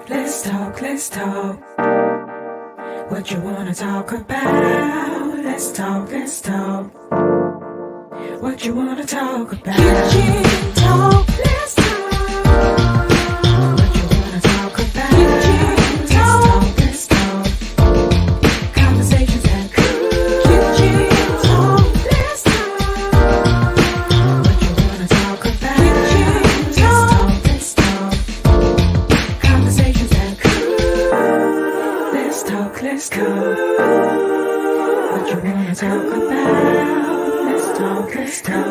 Let's talk, let's talk. What you wanna talk about? Let's talk, let's talk. What you wanna talk about? Kitchen talk, let's talk. What you wanna talk about? Kitchen talk, let's talk. Conversations that cool. Kitchen talk, let's talk. What you wanna talk about? Kitchen talk, let's talk. Conversations that cool. Let's talk, let's talk. What you wanna talk about? Let's talk, let's talk.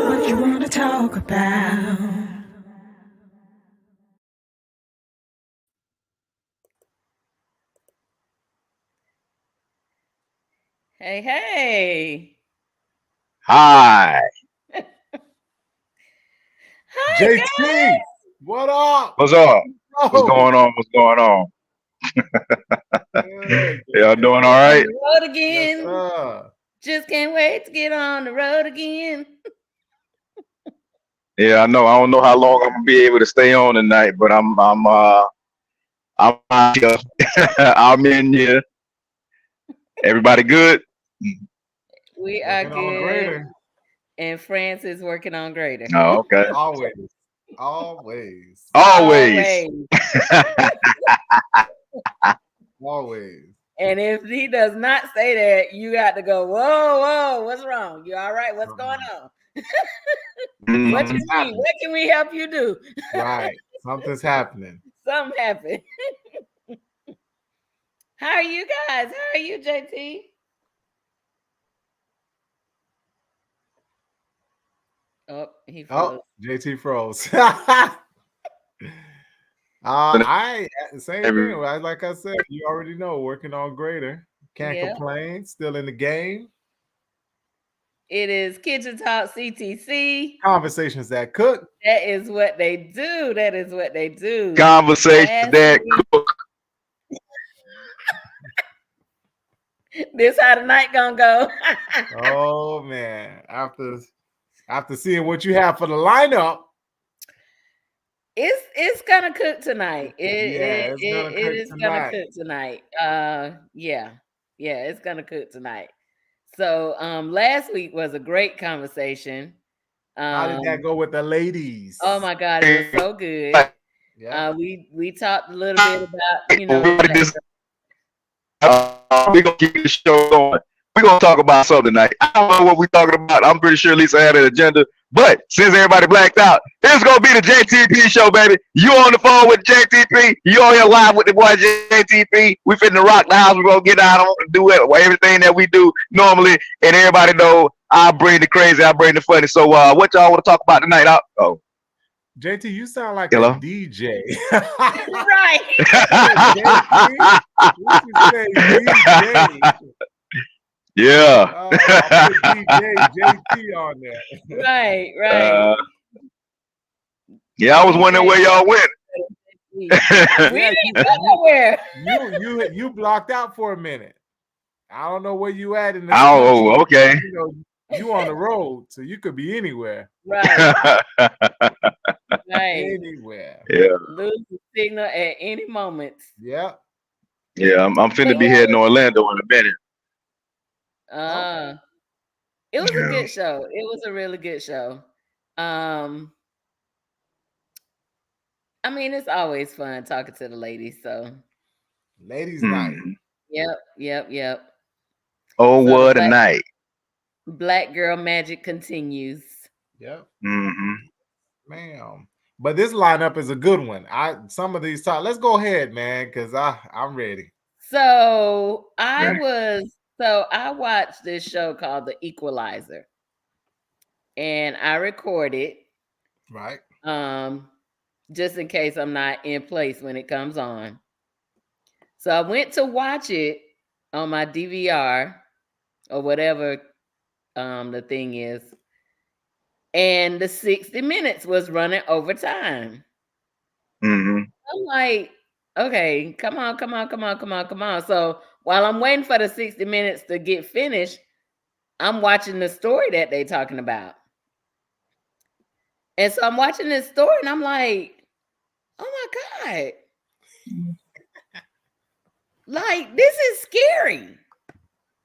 What you wanna talk about? Hey, hey. Hi. Hi, JT, guys. what up? What's up? What's Oh, going on? What's going on? good, Y'all JT. doing all On right? the road Yes, again. sir. Just can't wait to get on the road again. Yeah, I know. I don't know how long I'm gonna be able to stay on tonight, but I'm out here. I'm in here. Everybody good? We are Working on good. greater. And France is working on greater. Oh, okay. Always. Always. Always. Always. And if he does not say that, you got to go, whoa, whoa, what's wrong? You all right? What's going on? What you Mhm. need? What can we help you do? Right. Something's happening. Something happened. How are you guys? How are you, JT? Oh, he froze. Oh, JT froze. Same thing. Like I said, you already know, working on greater. Can't Yeah. complain. Still in the game. It is Kitchen Talk CTC. Conversations that cook. That is what they do. That is what they do. Conversation that cook. This how the night gonna go. Oh man. After seeing what you have for the lineup. It's gonna cook tonight. It is gonna tonight. cook tonight. Yeah, it's gonna cook tonight. So last week was a great conversation. How did that go with the ladies? Oh my God, it was so good. Yeah. We talked a little bit about We're gonna keep the show going. We're gonna talk about something tonight. I don't know what we're talking about. I'm pretty sure Lisa had an agenda, but since everybody blacked out, it's gonna be the JTP show, baby. You on the phone with JTP, you on here live with the boy JTP. We finna rock the house. We're gonna get out on and do everything that we do normally, and everybody know I bring the crazy, I bring the funny. So what y'all want to talk about tonight? JT, you sound like Hello? a DJ. right. DJ. Yeah. DJ JT on there. Right. Yeah, I was wondering where y'all went. We didn't go nowhere. You blocked out for a minute. I don't know where you at in the country. Okay. You on the road, so you could be anywhere. Right. Anywhere. Yeah. Lose the signal at any moment. Yeah. Yeah, I'm finna be heading to Orlando in a minute. It was a good show. It was a really good show. I mean, it's always fun talking to the ladies. So, ladies' night. Yep. Oh, so what a night! Black girl magic continues. Yep. Mm-hmm. Ma'am. But this lineup is a good one. Some of these let's go ahead, man, because I'm ready. So I watched this show called The Equalizer, and I recorded. Right. Just in case I'm not in place when it comes on. So I went to watch it on my DVR or whatever the thing is. And the 60 minutes was running over time. Mm-hmm. I'm like, okay, come on. So while I'm waiting for the 60 minutes to get finished, I'm watching the story that they're talking about. And so I'm watching this story and I'm like, oh my God. Like, this is scary.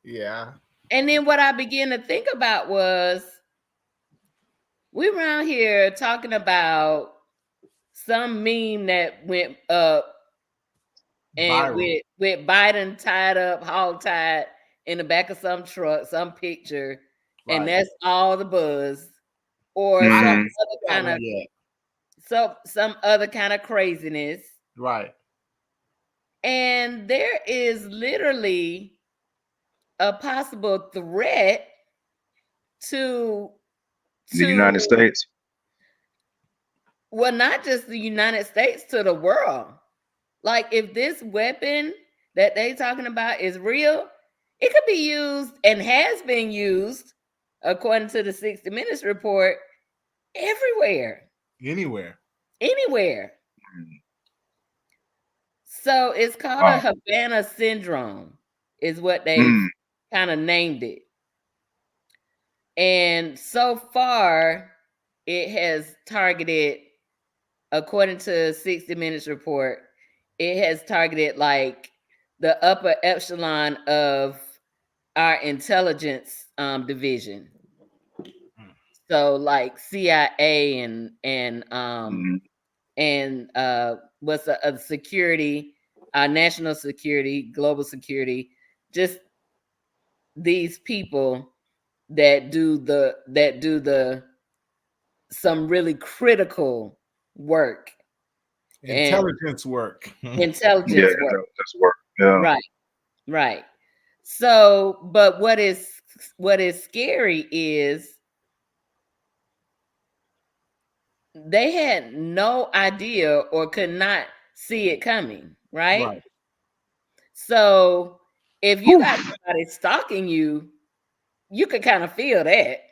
Yeah. And then what I began to think about was we around here talking about some meme that went up and Viral. with Biden tied up, hog tied in the back of some truck, some picture, and Right. that's all the buzz. Or I some Mhm. haven't seen other that kind one of yet. some other kind of craziness. Right. And there is literally a possible threat to The United to States. well, not just the United States, to the world. Like, if this weapon that they talking about is real, it could be used and has been used, according to the 60 Minutes report, everywhere, Anywhere. anywhere. So it's called a Wow. Havana Syndrome, is what they've Mm. kind of named it. And so far, it has targeted, according to 60 Minutes report, it has targeted like the upper echelon of our intelligence division. Mm. So like CIA Mhm. and what's the security, national security, global security, just these people that do the some really critical work and Intelligence work. Yeah, intelligence work. that's work. Yeah. Right, right. So, but what is scary is they had no idea or could not see it coming, right? Right. So, if you Whew. got somebody stalking you, you could kind of feel that.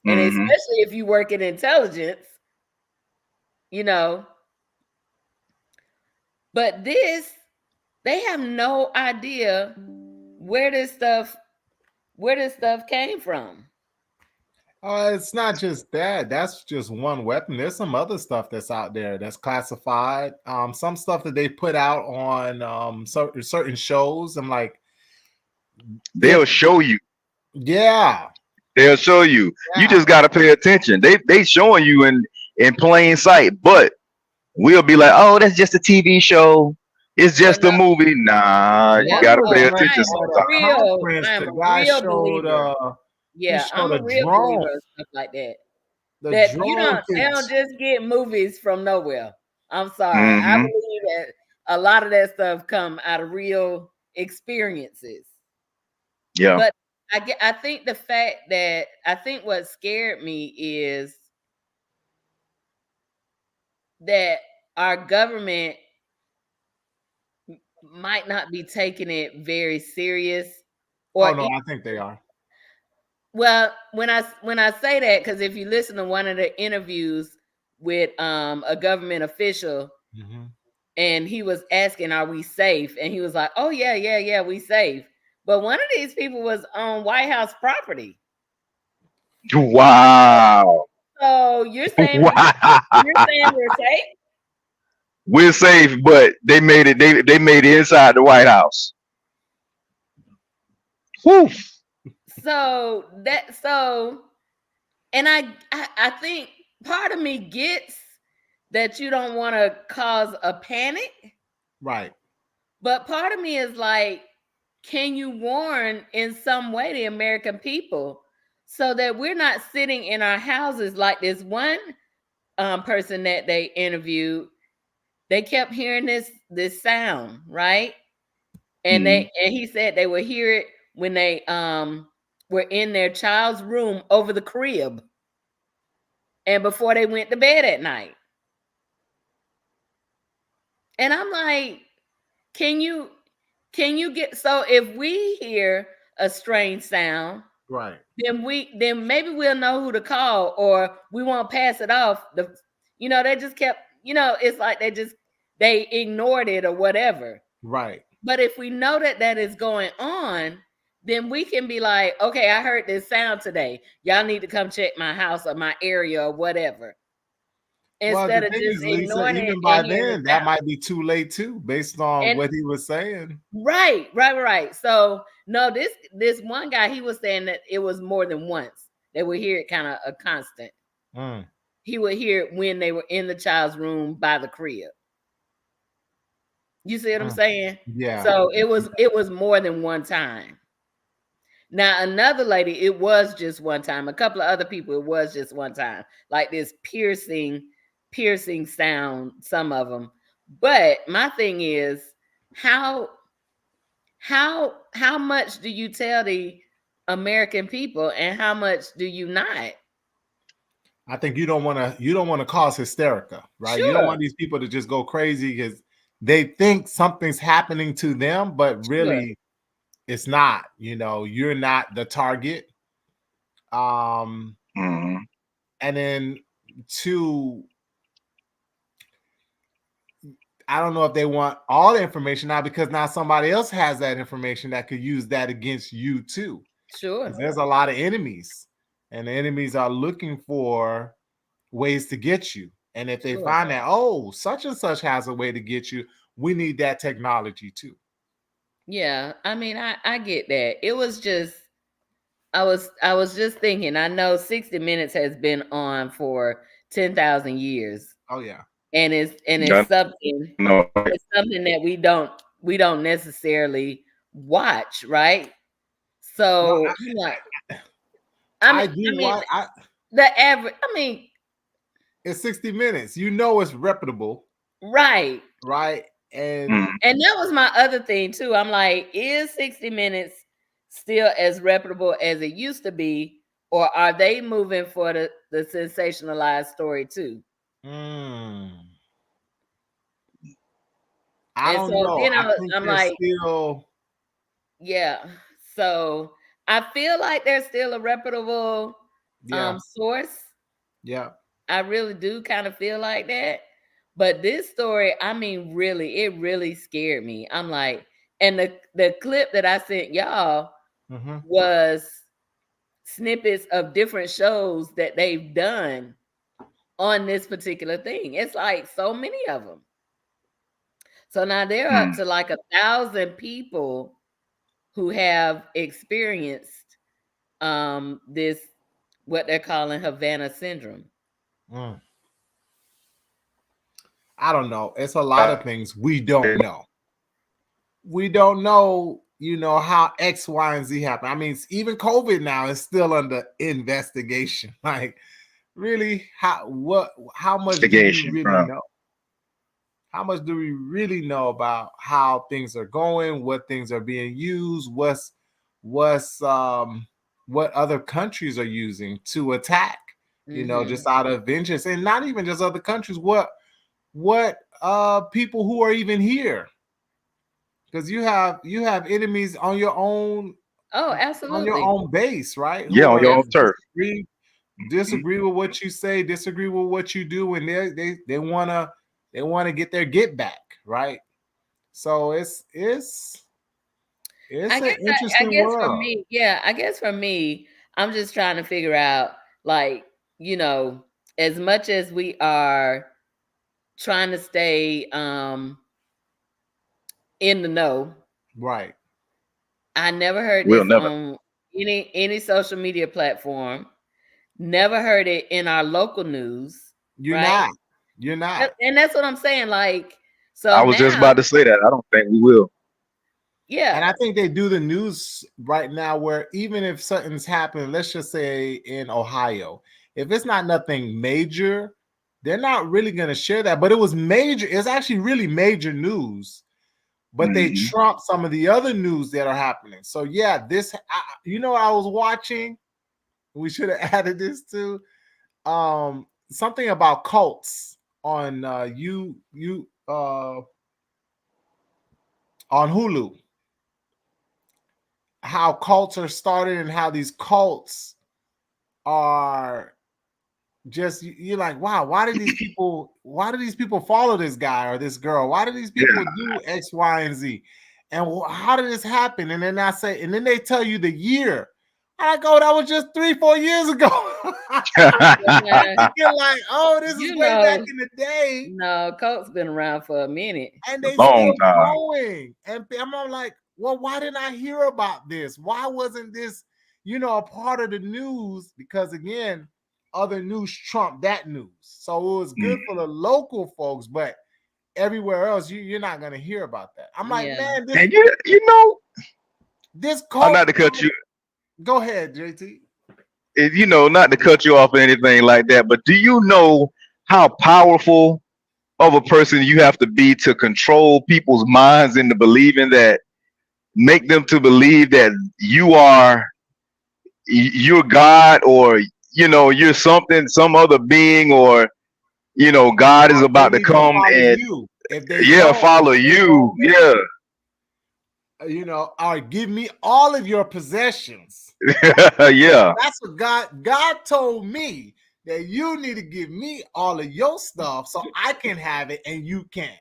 And Mhm. especially if you work in intelligence, you know, but they have no idea where this stuff came from. It's not just that. That's just one weapon. There's some other stuff that's out there that's classified. Some stuff that they put out on certain shows. I'm like, They'll if show you. yeah, They'll show you. You yeah, just gotta pay attention. They showing you in plain sight, but we'll be like, oh, that's just a TV show. It's Well, just a no, movie. Nah, you yeah. one gotta of pay Oh, them at, attention I'm at a a sometimes. real, conference, I'm the a guy real showed believer. he Yeah, I'm showed a real believer of stuff like that. the That you drone don't, they don't kids. just get movies from nowhere. I'm sorry. I Hmm. believe that a lot of that stuff come out of real experiences. Yeah. But I think the fact that I think what scared me is that our government might not be taking it very serious, Oh or no, I think they are. well, when I say that, because if you listen to one of the interviews with a government official, Mhm. and he was asking, "Are we safe?" and he was like, "Oh yeah, yeah, yeah, we safe." But one of these people was on White House property. Wow. So you're saying Wow. we're safe? We're safe, but they made it. They made it inside the White House. Whew. So and I think part of me gets that you don't want to cause a panic, Right, but part of me is like, can you warn in some way the American people so that we're not sitting in our houses like this one person that they interviewed? They kept hearing this sound, right? And Mm. he said they would hear it when they were in their child's room over the crib and before they went to bed at night. And I'm like, can you get, so if we hear a strange sound, right, then maybe we'll know who to call, or we won't pass it off. They just kept, it's like they ignored it or whatever. right, But if we know that is going on, then we can be like, okay, I heard this sound today. Y'all need to come check my house or my area or whatever. Well, the instead of thing just is, Lisa, ignoring it even by and hearing then, us that out. might be too late too, based on And what he was saying. right. So no, this one guy, he was saying that it was more than once. They would hear it kind of a constant. Mm, He would hear it when they were in the child's room by the crib. You see what I'm mm. saying? Yeah. So it was more than one time. Now another lady, it was just one time. A couple of other people, it was just one time. Like this piercing sound, some of them. But my thing is, how how much do you tell the American people and how much do you not? I think you don't want to cause hysterica, right? You don't Sure, want these people to just go crazy because they think something's happening to them, but sure. really it's not. You're not the target. Um, Mhm. and then two, I don't know if they want all the information now because now somebody else has that information that could use that against you too. Sure, Because there's a lot of enemies, and the enemies are looking for ways to get you. And if they sure. find that, oh, such and such has a way to get you, we need that technology too. Yeah, I mean, I get that. It was just I was just thinking. I know 60 Minutes has been on for 10,000 years, Oh yeah. and it's I something know, right? it's something that we don't necessarily watch, right? No, So I'm like, I mean, I do I mean why I the average. I mean, it's 60 minutes. It's reputable, right. right? And Mhm. And that was my other thing too. I'm like, is 60 Minutes still as reputable as it used to be, or are they moving for the sensationalized story too? mm, I And don't so know. then I think I'm they're like, still, yeah. So I feel like they're still a reputable yeah, source. yeah. I really do kind of feel like that. But this story, I mean, really, it really scared me. I'm like, and the clip that I sent y'all Hmm. was snippets of different shows that they've done on this particular thing. It's like so many of them. So now they're up Mhm. to like 1,000 people who have experienced this, what they're calling Havana Syndrome. Mm. I don't know. It's a lot of things we don't know. We don't know, how X, Y, and Z happen. I mean, even COVID now is still under investigation. Like, really, how much do you Investigation, really bro. know? How much do we really know about how things are going, what things are being used, what's what other countries are using to attack, Hmm. just out of vengeance, and not even just other countries, what people who are even here, because you have enemies Oh, on your absolutely. own base, right? Yeah, Who on are your own turf. disagree with what you say, disagree with what you do, and they wanna get their get back, right? So it's I an guess I interesting guess for world. me, yeah, I guess for me, I'm just trying to figure out, like, you know, as much as we are trying to stay in the know, Right. I never heard We'll this never. on any social media platform. Never heard it in our local news, You're right? not. You're not. And that's what I'm saying. Like, so I was just now, about to say that. I don't think we will. And yeah. I think they do the news right now where even if something's happened, let's just say in Ohio, if it's not nothing major, they're not really going to share that. But it was major. It's actually really major news. But they Hmm. trump some of the other news that are happening. So yeah, what I was watching. We should have added this too. Something about cults on on Hulu. How cults are started and how these cults are just you're like, wow, why do these people follow this guy or this girl? Why do these Yeah. people do X, Y, and Z? And how did this happen? And then they tell you the year I go, that was just 3-4 years ago. Yeah, You're like, oh, this is you way back know, in the day, no, Coke's been around for a minute. and they Long still time. growing. And I'm like, well, why didn't I hear about this? Why wasn't this, a part of the news? Because again, other news trumped that news. So it was good for the local folks, but everywhere else, you're not gonna hear about that. I'm like, Yeah. man, And you know, this I'm Coke. not to cut you, Go ahead, JT. not to cut you off or anything like that, but do you know how powerful of a person you have to be to control people's minds into believing that, make them to believe that you're God, or you're something, some other being, or God is They about to need to come follow and you. If they yeah, don't, follow you. Yeah. or give me all of your possessions. Yeah. That's what God told me, that you need to give me all of your stuff so I can have it and you can't.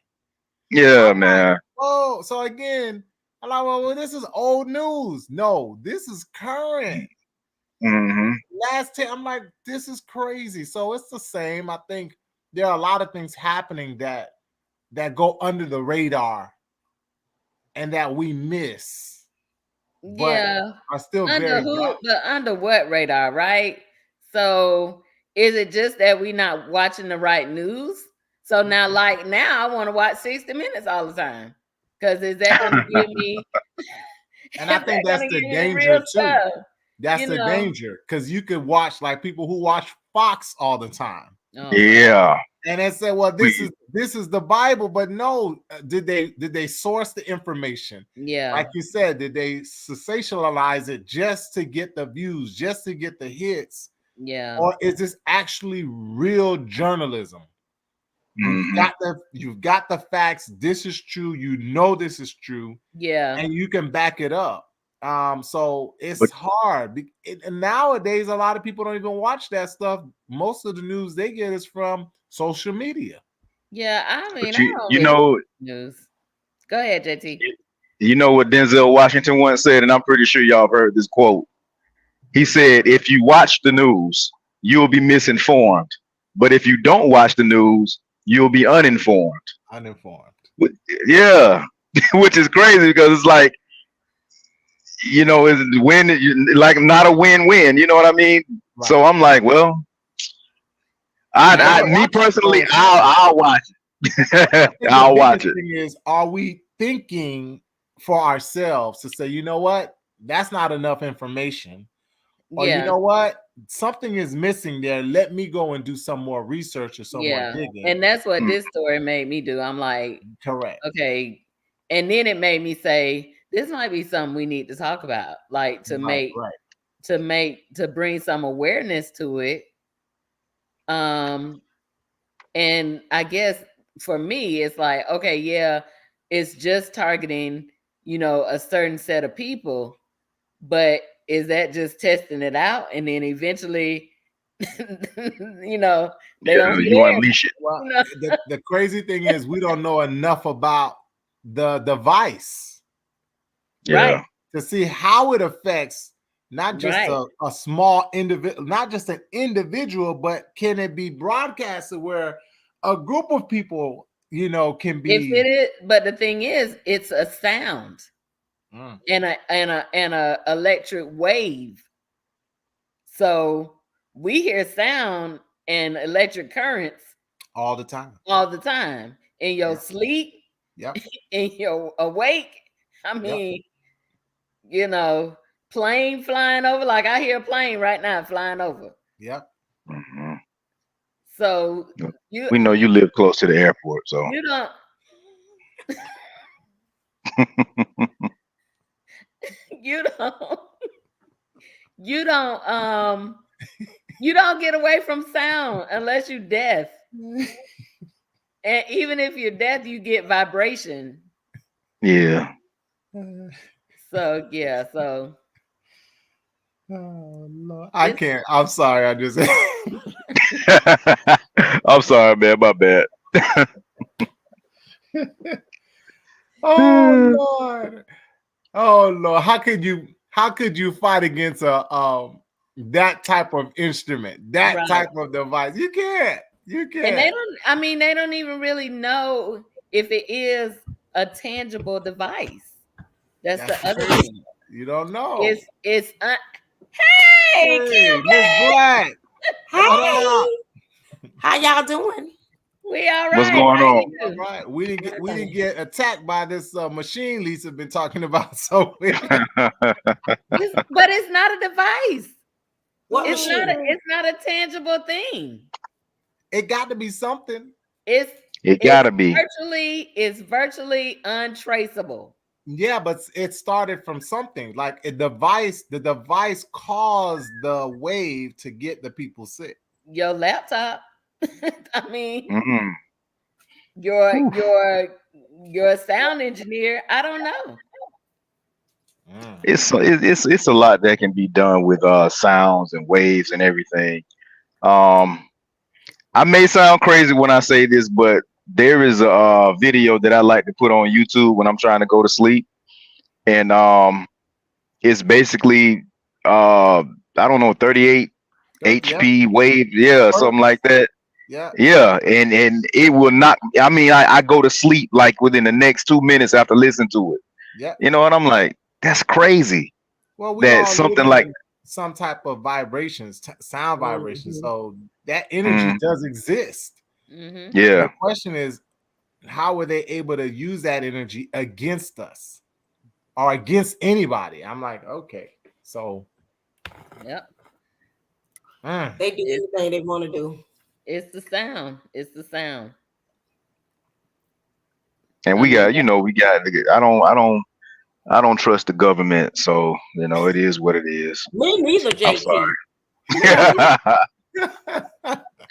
Yeah, man. Oh, so again, I'm like, well, this is old news. No, this is current. Hmm. Last 10, I'm like, this is crazy. So it's the same. I think there are a lot of things happening that go under the radar and that we miss, but Yeah. are still Under very who? valuable. But under what radar, right? So is it just that we not watching the right news? So now, like now, I want to watch 60 Minutes all the time. Because is that going to give me? And I Is that think going that's to the give me the danger real too. stuff? That's You the know? danger, because you could watch like people who watch Fox all the time. Oh my. Yeah. And they say, well, this We, is the Bible, but no, did they source the information? Yeah. Like you said, did they sensationalize it just to get the views, just to get the hits, Yeah. or is this actually real journalism? mhm. You've got the facts. This is true. This is true, Yeah. and you can back it up. So it's But hard. And nowadays, a lot of people don't even watch that stuff. Most of the news they get is from social media. Yeah. I mean, but I you don't you really know news. Go ahead, JT. you know what Denzel Washington once said, and I'm pretty sure y'all have heard this quote. He said, "If you watch the news, you'll be misinformed. But if you don't watch the news, you'll be uninformed." Uninformed. Wh- Yeah, which is crazy because it's like, it's like not a win-win. You know what I mean? Right. So I'm like, well, We gotta me watch it, personally, though. I'll watch I it. think the I'll watch biggest it. thing is, are we thinking for ourselves to say, you know what, that's not enough information, or you Yeah. know what, something is missing there. Let me go and do some more research or some more Yeah. digging. And that's what Mm, this story made me do. I'm like, Correct. okay. And then it made me say, this might be something we need to talk about, like Right. Right. to bring some awareness to it. Um, and I guess for me, it's like, okay, yeah, it's just targeting, a certain set of people, but is that just testing it out? And then eventually, they don't yeah, you care. unleash it. Well, You know? the crazy thing is, we don't know enough about the device Right, Yeah, to see how it affects not just right. a small individual, not just an individual, but can it be broadcasted where a group of people, can If be. it is, but the thing is, it's a sound Mm, and a electric wave. So we hear sound and electric currents all the time. all the time in your Yeah. sleep, Yep. in your awake. I Yep. mean, you know, plane flying over. Like I hear a plane right now flying over. Yep. hmm So you we know you live close to the airport, so you don't you don't you don't you don't get away from sound unless you're deaf. And even if you're deaf, you get vibration. yeah. So yeah, so Oh, Lord. I it's can't. I'm sorry. I just. I'm sorry, man. My bad. Oh Lord. Oh Lord. How could you? how could you fight against a that type of instrument, that Right. type of device? You can't. You And they can't. don't. I mean, they don't even really know if it is a tangible device. That's That's the the other thing. thing. You don't know. It's. Hey, Hey, Miss Black. What up? Hey, how y'all doing? we all right. What's going How on? you? All right. We didn't get attacked by this machine Lisa been talking about. So But it's not a device. What It's machine? not a tangible thing. it got to be something. It's It gotta be. it's virtually untraceable. Yeah, but it started from something. Like the device caused the wave to get the people sick. Your laptop. I mean, Mm. your Oof. your sound engineer. I don't know. Mm. It's a lot that can be done with sounds and waves and everything. Um, I may sound crazy when I say this, but there is a video that I like to put on YouTube when I'm trying to go to sleep, and it's basically I don't know 38 Yep. HP wave, yeah, something like that. Yeah. Yeah, and it will not. I mean, I go to sleep like within the next 2 minutes after listening to it. Yeah. You know, and I'm like, that's crazy. Well, we That all something live like, in some type of vibrations, sound vibrations. Mhm. So that energy mm, does exist. Hmm. The yeah, question is, how were they able to use that energy against us or against anybody? I'm like, okay, so Yep. They do It's anything they want to do. it's the sound. It's the sound. and I we mean, got, we got. I don't trust the government, so it is what it is. Me neither, I'm JT. sorry.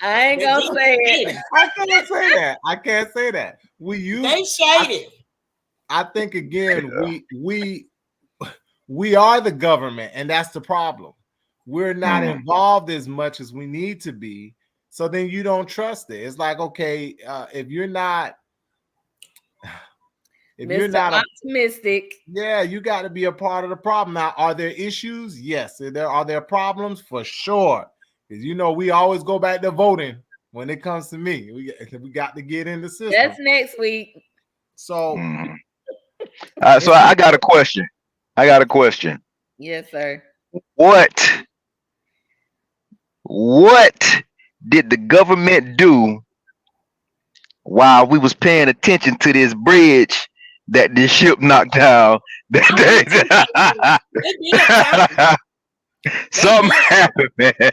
I ain't They gonna just say it. shady. I can't say that. I can't say that. We use. They shady. I think again, we are the government, and that's the problem. We're not Mm. involved as much as we need to be. So then you don't trust it. It's like, okay, if you're not Mr. Optimistic. yeah, you got to be a part of the problem. Now, are there issues? Yes. Are there problems? For sure. Because we always go back to voting when it comes to me. We got to get in the system. That's next week. So, Mm. So I got a question. Yes, sir. What did the government do while we was paying attention to this bridge that this ship knocked down? They did something. Something happened, man.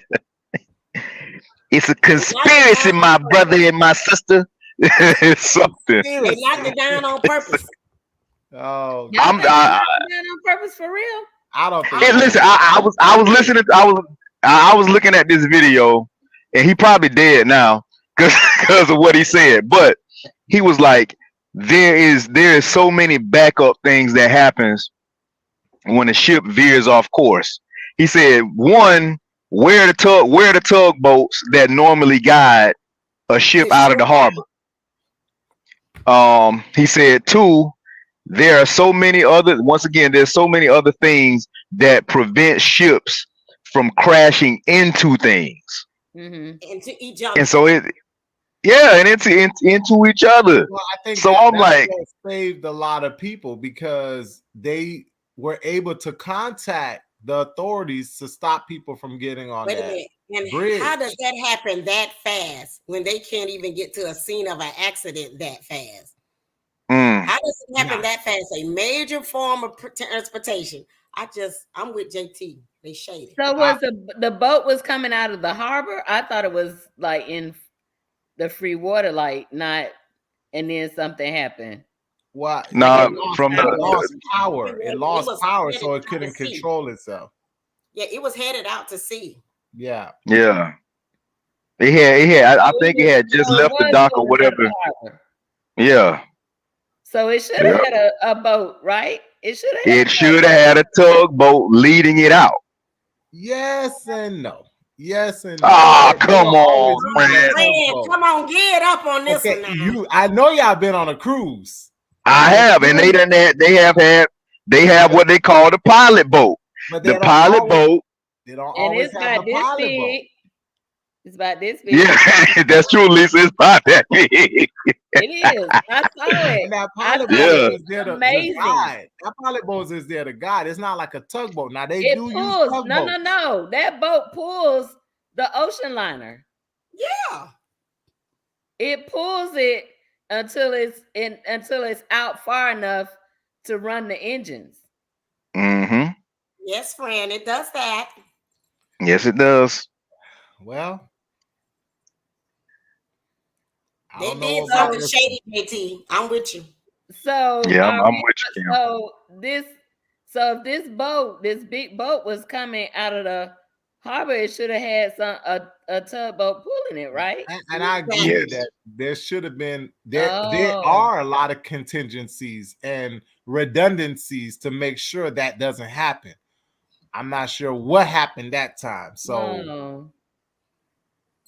It's a conspiracy, my brother and my sister. It's something. They knocked it down on purpose. oh, Y'all think they knocked it down on purpose for real? I don't think. Hey, listen, I was listening. I was looking at this video, and he probably dead now because of what he said. But he was like, there is so many backup things that happens when a ship veers off course. He said, one, where the tugboats that normally guide a ship out of the harbor. He said, two, there are so many other. Once again, there's so many other things that prevent ships from crashing into things, Into each other. and so and into each other. Well, I think So that, I'm that's like, what saved a lot of people because they were able to contact the authorities to stop people from getting on Wait a that minute. And bridge. how does that happen that fast when they can't even get to a scene of an accident that fast? How does it happen that fast? A major form of transportation. I'm with JT. They shaded. So was the boat was coming out of the harbor? I thought it was like in the free water, like not, and then something happened. What? no, from It the lost power. It It lost was power, headed so it out to couldn't sea. control itself. Yeah, it was headed out to sea. Yeah. yeah. It had. I think it had just So it left the was dock or going out of whatever. the harbor. Yeah. So it should have had a boat, right? It should have. It should have had a tugboat leading it out. Yes and no. Yes and no. Ah, They come will always on, use a man. tugboat. Come on, get up on this Okay, one now. I know y'all been on a cruise. I have, and they have what they call the pilot boat. But the pilot boat. They don't And always it's have about the this pilot boat. big. It's about this big. Yeah, that's true, Lisa. It's about that big. It is. I saw it. And that I pilot thought Yeah. it boat was is there to amazing. guide. That pilot boat is there to guide. It's not like a tugboat. Now they It do use pulls. tugboats. No. That boat pulls the ocean liner. Yeah. It pulls it until it's out far enough to run the engines. Mm-hmm. Yes, friend, it does that. Yes, it does. Well, I They don't know did about something this. shady, JT. I'm with you. So Yeah, I'm with you, Kim. so if this big boat was coming out of the harbor, it should have had a tugboat pulling it, right? And I agree Yes. that there should have been there Oh. are a lot of contingencies and redundancies to make sure that doesn't happen. I'm not sure what happened that time. So No.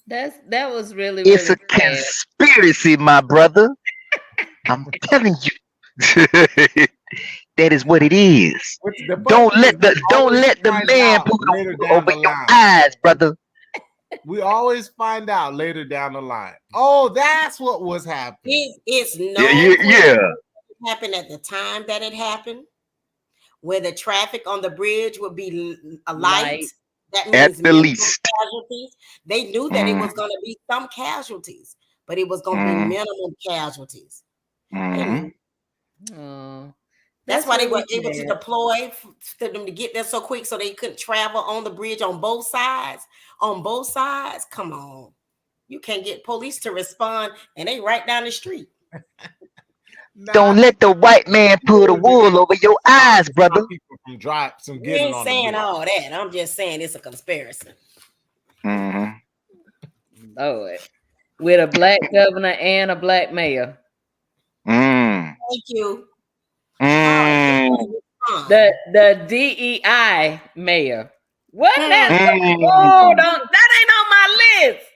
That was really, It's really a sad. conspiracy, my brother. I'm telling you. That is what it is. the funny Don't thing let is the we don't always let the find man out put later a down over the your line. eyes, brother. We always find out later down the line. Oh, that's what was happening. It's Yeah, known yeah. what happened at the time that it happened, where the traffic on the bridge would be a light. Light. That At means the minimal least. casualties. They knew that it was going to be some casualties, but it was going to be Mm-hmm. minimum casualties. They Mm-hmm. knew. Oh, That's that's why they really were able to sad. deploy for them to get there so quick, so they couldn't travel on the bridge on both sides. On both sides, come on, you can't get police to respond, and they right down the street. Don't let the white man put a wool over your eyes, brother. People from We getting ain't on the saying bridge. all that. I'm just saying it's a conspiracy. Mm-hmm. Lord. With a black governor and a black mayor. Mm. Thank you. Mm. The DEI mayor. Wasn't that? Oh, Mm. that ain't on my list.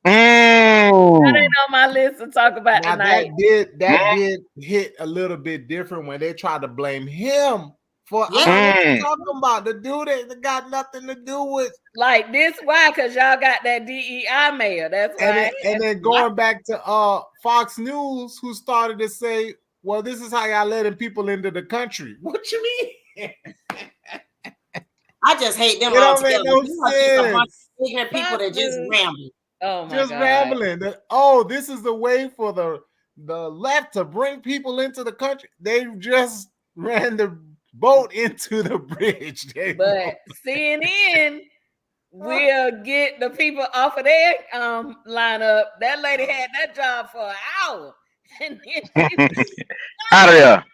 That Mm. ain't on my list to talk about Now tonight. that did hit a little bit different when they tried to blame him for Yeah. I'm like, what you talking about? The dude that got nothing to do with. Like this, why? Because y'all got that DEI mayor. That's why. And then going back to Fox News, who started to say, well, this is how y'all letting people into the country. What you mean? I just hate them It all don't make together. no You must get a bunch sense. of ignorant people that just ramble. Oh my Just God. rambling. Oh, this is the way for the left to bring people into the country. They just ran the boat into the bridge. But CNN will get the people off of their lineup. That lady had that job for an hour. And then she Out of there.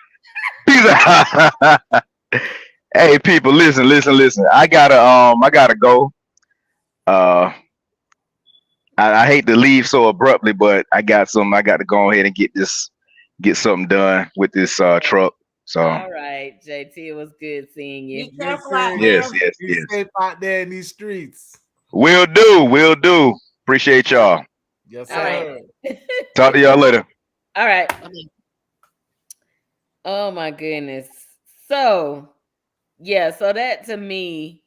Peace out. Hey, people, listen. I gotta go. Uh, I hate to leave so abruptly, but I got to go ahead and get something done with this truck. So all right, JT, it was good seeing you. Be careful out yes, there. Be safe out there in these streets. will do. Appreciate y'all. Yes, All sir. right. Talk to y'all later. All right. Oh my goodness. So yeah, so that to me,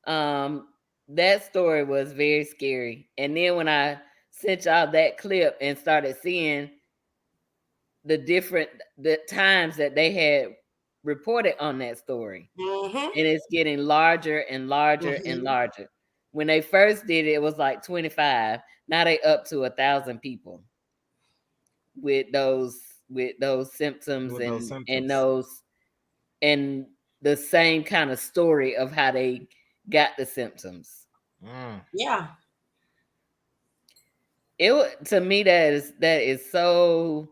that story was very scary. And then when I sent y'all that clip and started seeing the times that they had reported on that story, and it's getting larger and larger and larger. When they first did it, it was like 25. Now they up to 1,000 people with those symptoms With those symptoms. and the same kind of story of how they got the symptoms. Yeah. To me that is so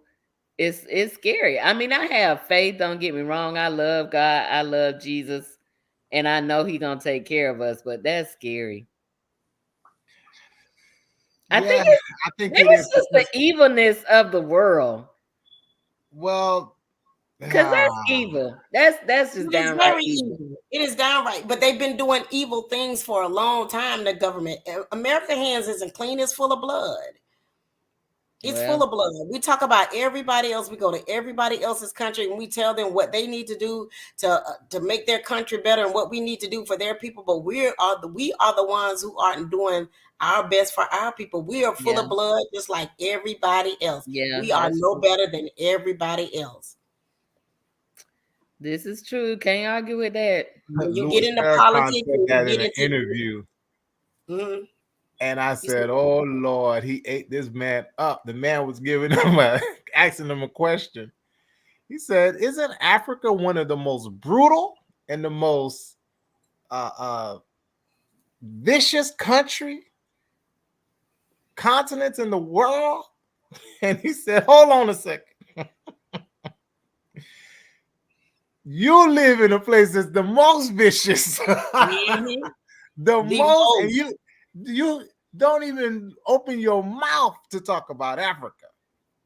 it's scary. I mean, I have faith, don't get me wrong. I love God, I love Jesus, and I know he's gonna take care of us, but that's scary. I think maybe it's just the evilness of the world. Well, because that's evil. That's just downright evil. It is downright. But they've been doing evil things for a long time. The government, American hands isn't clean; it's full of blood. It's full of blood. We talk about everybody else. We go to everybody else's country and we tell them what they need to do to make their country better and what we need to do for their people. But we are the ones who aren't doing our best for our people. We are full of blood, just like everybody else. Yeah, we are no better than everybody else. This is true. Can't argue with that. When you Louis get into Farrakhan politics, said that you in get an into interview. Mm-hmm. And I said, "Oh Lord, he ate this man up." The man was giving him asking him a question. He said, "Isn't Africa one of the most brutal and the most vicious continents in the world?" And he said, "Hold on a second. You live in a place that's the most vicious, Mm-hmm. the most, and you don't even open your mouth to talk about Africa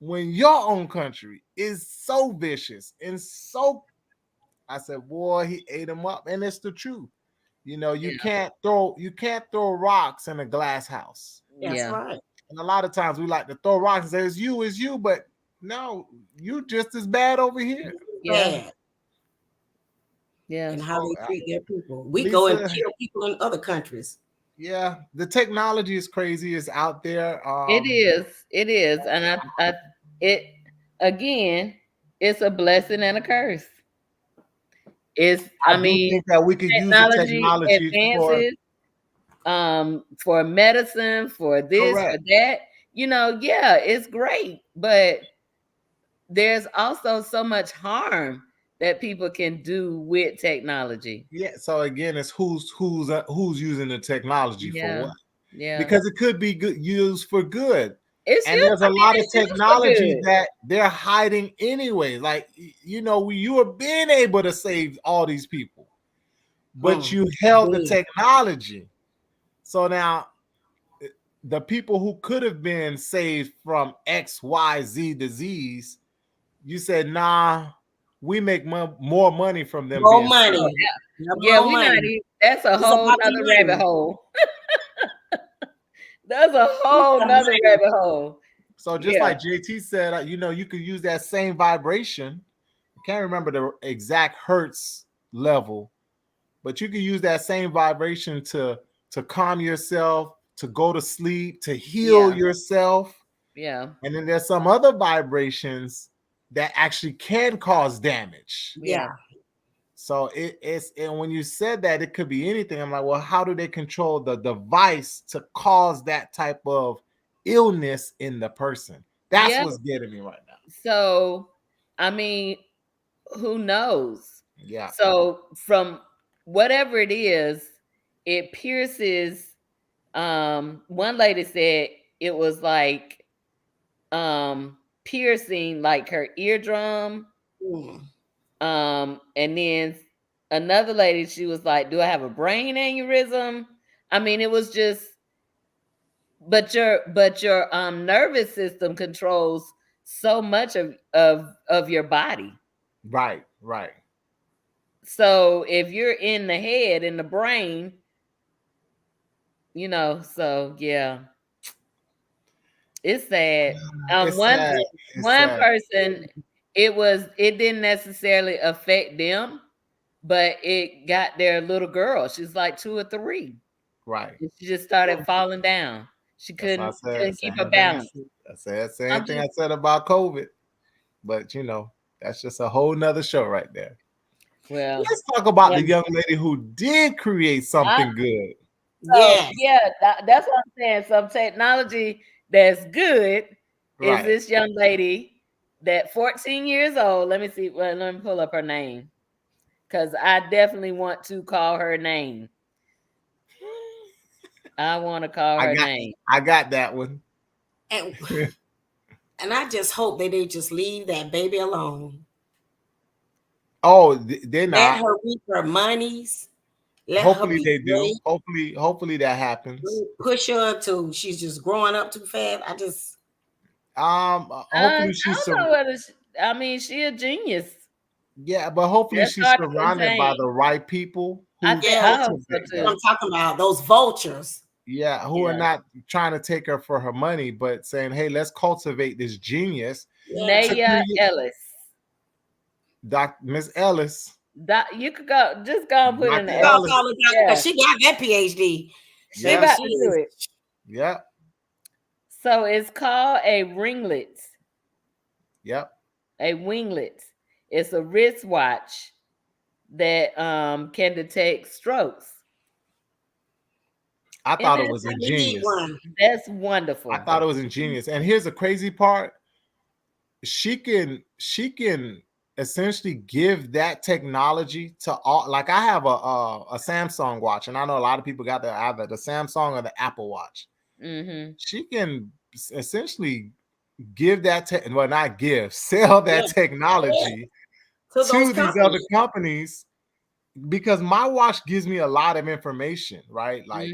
when your own country is so vicious and so." I said, "Boy, he ate him up," and it's the truth. You know, you can't throw rocks in a glass house. That's right. And a lot of times we like to throw rocks and say it's you, but no, you just as bad over here. Bad. Yeah. And how they treat their people. We go and kill people in other countries. Yeah, the technology is crazy. It's out there. It is, and it again, it's a blessing and a curse. I mean, think that we could use the technology advances, for medicine, for this, for that. You know, yeah, it's great, but there's also so much harm that people can do with technology. Yeah. So again, it's who's using the technology for what? Yeah. Because it could be used for good. And there's a lot of technology that they're hiding anyway. Like, you know, you are being able to save all these people, but you held the technology. So now the people who could have been saved from X, Y, Z disease, you said, nah, we make more money from them. More money. Yeah, we not even, that's a whole nother rabbit hole. That's a whole nother rabbit hole. So just like JT said, you know, you could use that same vibration. I can't remember the exact hertz level, but you can use that same vibration to calm yourself, to go to sleep, to heal yourself. Yeah. And then there's some other vibrations that actually can cause damage. Yeah. So it's, and when you said that it could be anything, I'm like, well, how do they control the device to cause that type of illness in the person? That's what's getting me right now. So, I mean, who knows? Yeah. So from whatever it is, it pierces. One lady said it was like piercing like her eardrum. And then another lady, she was like, "Do I have a brain aneurysm?" I mean, it was just, but your nervous system controls so much of your body. Right. So if you're in the head, in the brain, you know, so yeah. It's sad. One person, it didn't necessarily affect them, but it got their little girl. She's like 2 or 3. Right. And she just started falling down. She couldn't keep her balance. I said the same thing I said about COVID. But you know, that's just a whole nother show right there. Well, let's talk about the young lady who did create something good. That's what I'm saying. Some technology that's good is this young lady that 14 years old. Let me see. Well, let me pull up her name, because I definitely want to call her name. I want to call her name. I got that one. And I just hope they just leave that baby alone. Oh, they're not. Let her reap her monies. Hopefully they do. Hopefully that happens. Push her to she's just growing up too fast. I just hopefully she's I mean, she a genius. Yeah, but hopefully she's surrounded by the right people. That's what I'm talking about. Those vultures. Yeah, who are not trying to take her for her money, but saying, "Hey, let's cultivate this genius." Naya Ellis. Miss Ellis. You could go, just go and put in the Ellis. Because she got that PhD. She about to do it. Yep. So it's called a ringlet. Yep. A winglet. It's a wristwatch that can detect strokes. I thought it was ingenious. That's wonderful. I thought it was ingenious. And here's the crazy part. She can essentially give that technology to all. Like I have a Samsung watch, and I know a lot of people got either the Samsung or the Apple Watch. Mm-hmm. She can essentially give that sell that technology to these other companies, because my watch gives me a lot of information, right? Like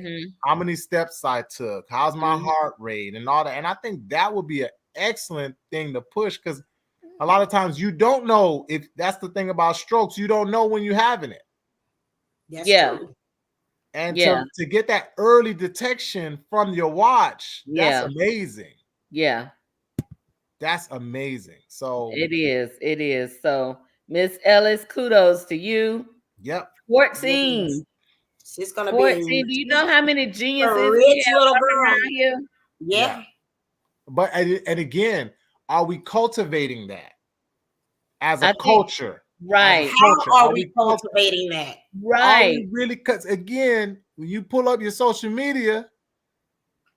how many steps I took, how's my heart rate, and all that. And I think that would be an excellent thing to push, because a lot of times you don't know. If that's the thing about strokes, you don't know when you're having it. That's true. And to get that early detection from your watch, that's amazing. Yeah. That's amazing. So it is. So Miss Ellis, kudos to you. Yep. 14. She's gonna 14. be. Do you know how many geniuses a we rich have little coming girl around here? Yeah. But and again, are we cultivating that as a culture? Right. How are we cultivating that? Right. Are we really? Because again, when you pull up your social media,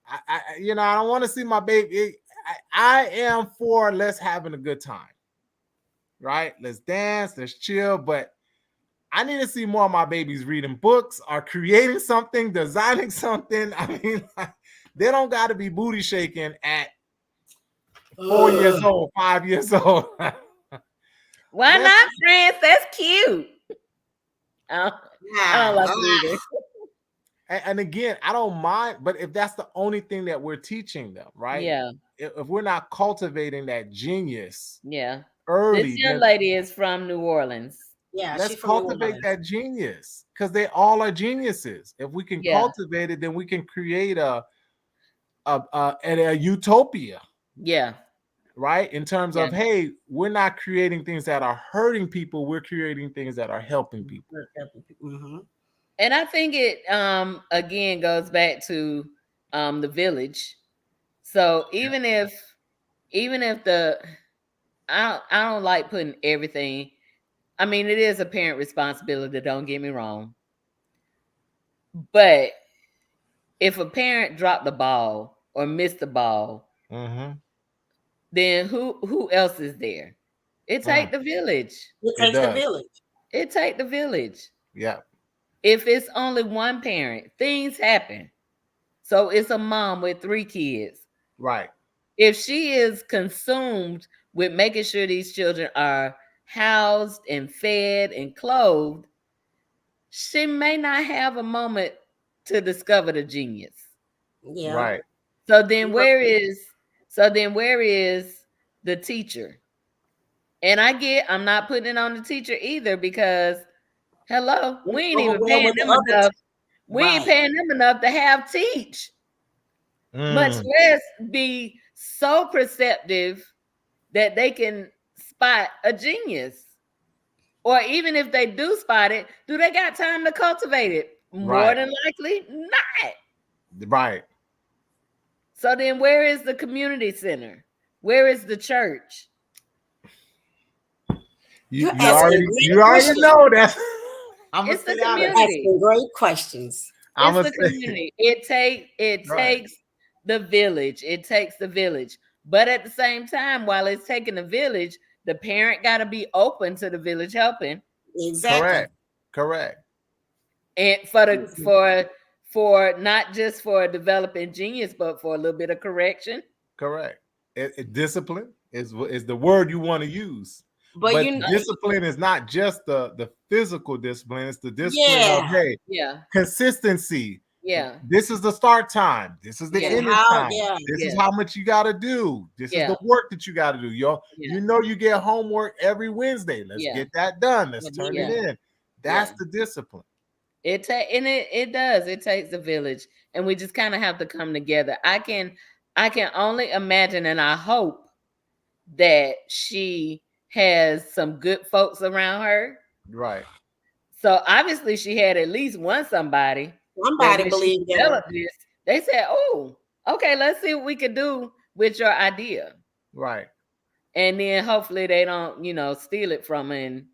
I don't want to see my baby. I am for let's having a good time, right? Let's dance, let's chill. But I need to see more of my babies reading books or creating something, designing something. I mean, they don't got to be booty shaking at 4 years old, 5 years old. Why not, friends? That's cute. I don't like it either. And again, I don't mind, but if that's the only thing that we're teaching them, right? Yeah. If we're not cultivating that genius, early, this young lady is from New Orleans. Yeah, let's cultivate that genius, because they all are geniuses. If we can cultivate it, then we can create a utopia. Yeah. Right? In terms of, hey, we're not creating things that are hurting people, we're creating things that are helping people. And I think it again goes back to the village. So even if the I don't like putting everything. I mean, it is a parent responsibility, don't get me wrong. But if a parent dropped the ball or missed the ball, then who else is there? It take the village. It takes the village. It take the village. Yeah. If it's only one parent, things happen. So it's a mom with 3 kids. Right. If she is consumed with making sure these children are housed and fed and clothed, she may not have a moment to discover the genius. Yeah. Right. So then where is the teacher? And I'm not putting it on the teacher either, because hello, we ain't even paying them enough. We ain't paying them enough to have teach. Much less be so perceptive that they can spot a genius. Or even if they do spot it, do they got time to cultivate it? More than likely not. Right. So then where is the community center? Where is the church? You already know that. It's the community. Asking great questions. It's the community. It takes the village. It takes the village. But at the same time, while it's taking the village, the parent got to be open to the village helping. Exactly. Correct. And for not just for developing genius, but for a little bit of correction. Correct. Discipline is the word you want to use. But discipline is not just the physical discipline. It's the discipline of consistency. Yeah. This is the start time. This is the end time. This is how much you got to do. This is the work that you got to do. You know you get homework every Wednesday. Let's get that done. Let's turn it in. That's the discipline. It does. It takes a village, and we just kind of have to come together. I can only imagine, and I hope that she has some good folks around her. Right. So obviously she had at least one somebody that Somebody when she believed in her. developed this, they said, "Oh, okay, let's see what we could do with your idea." Right. And then hopefully they don't, steal it from her and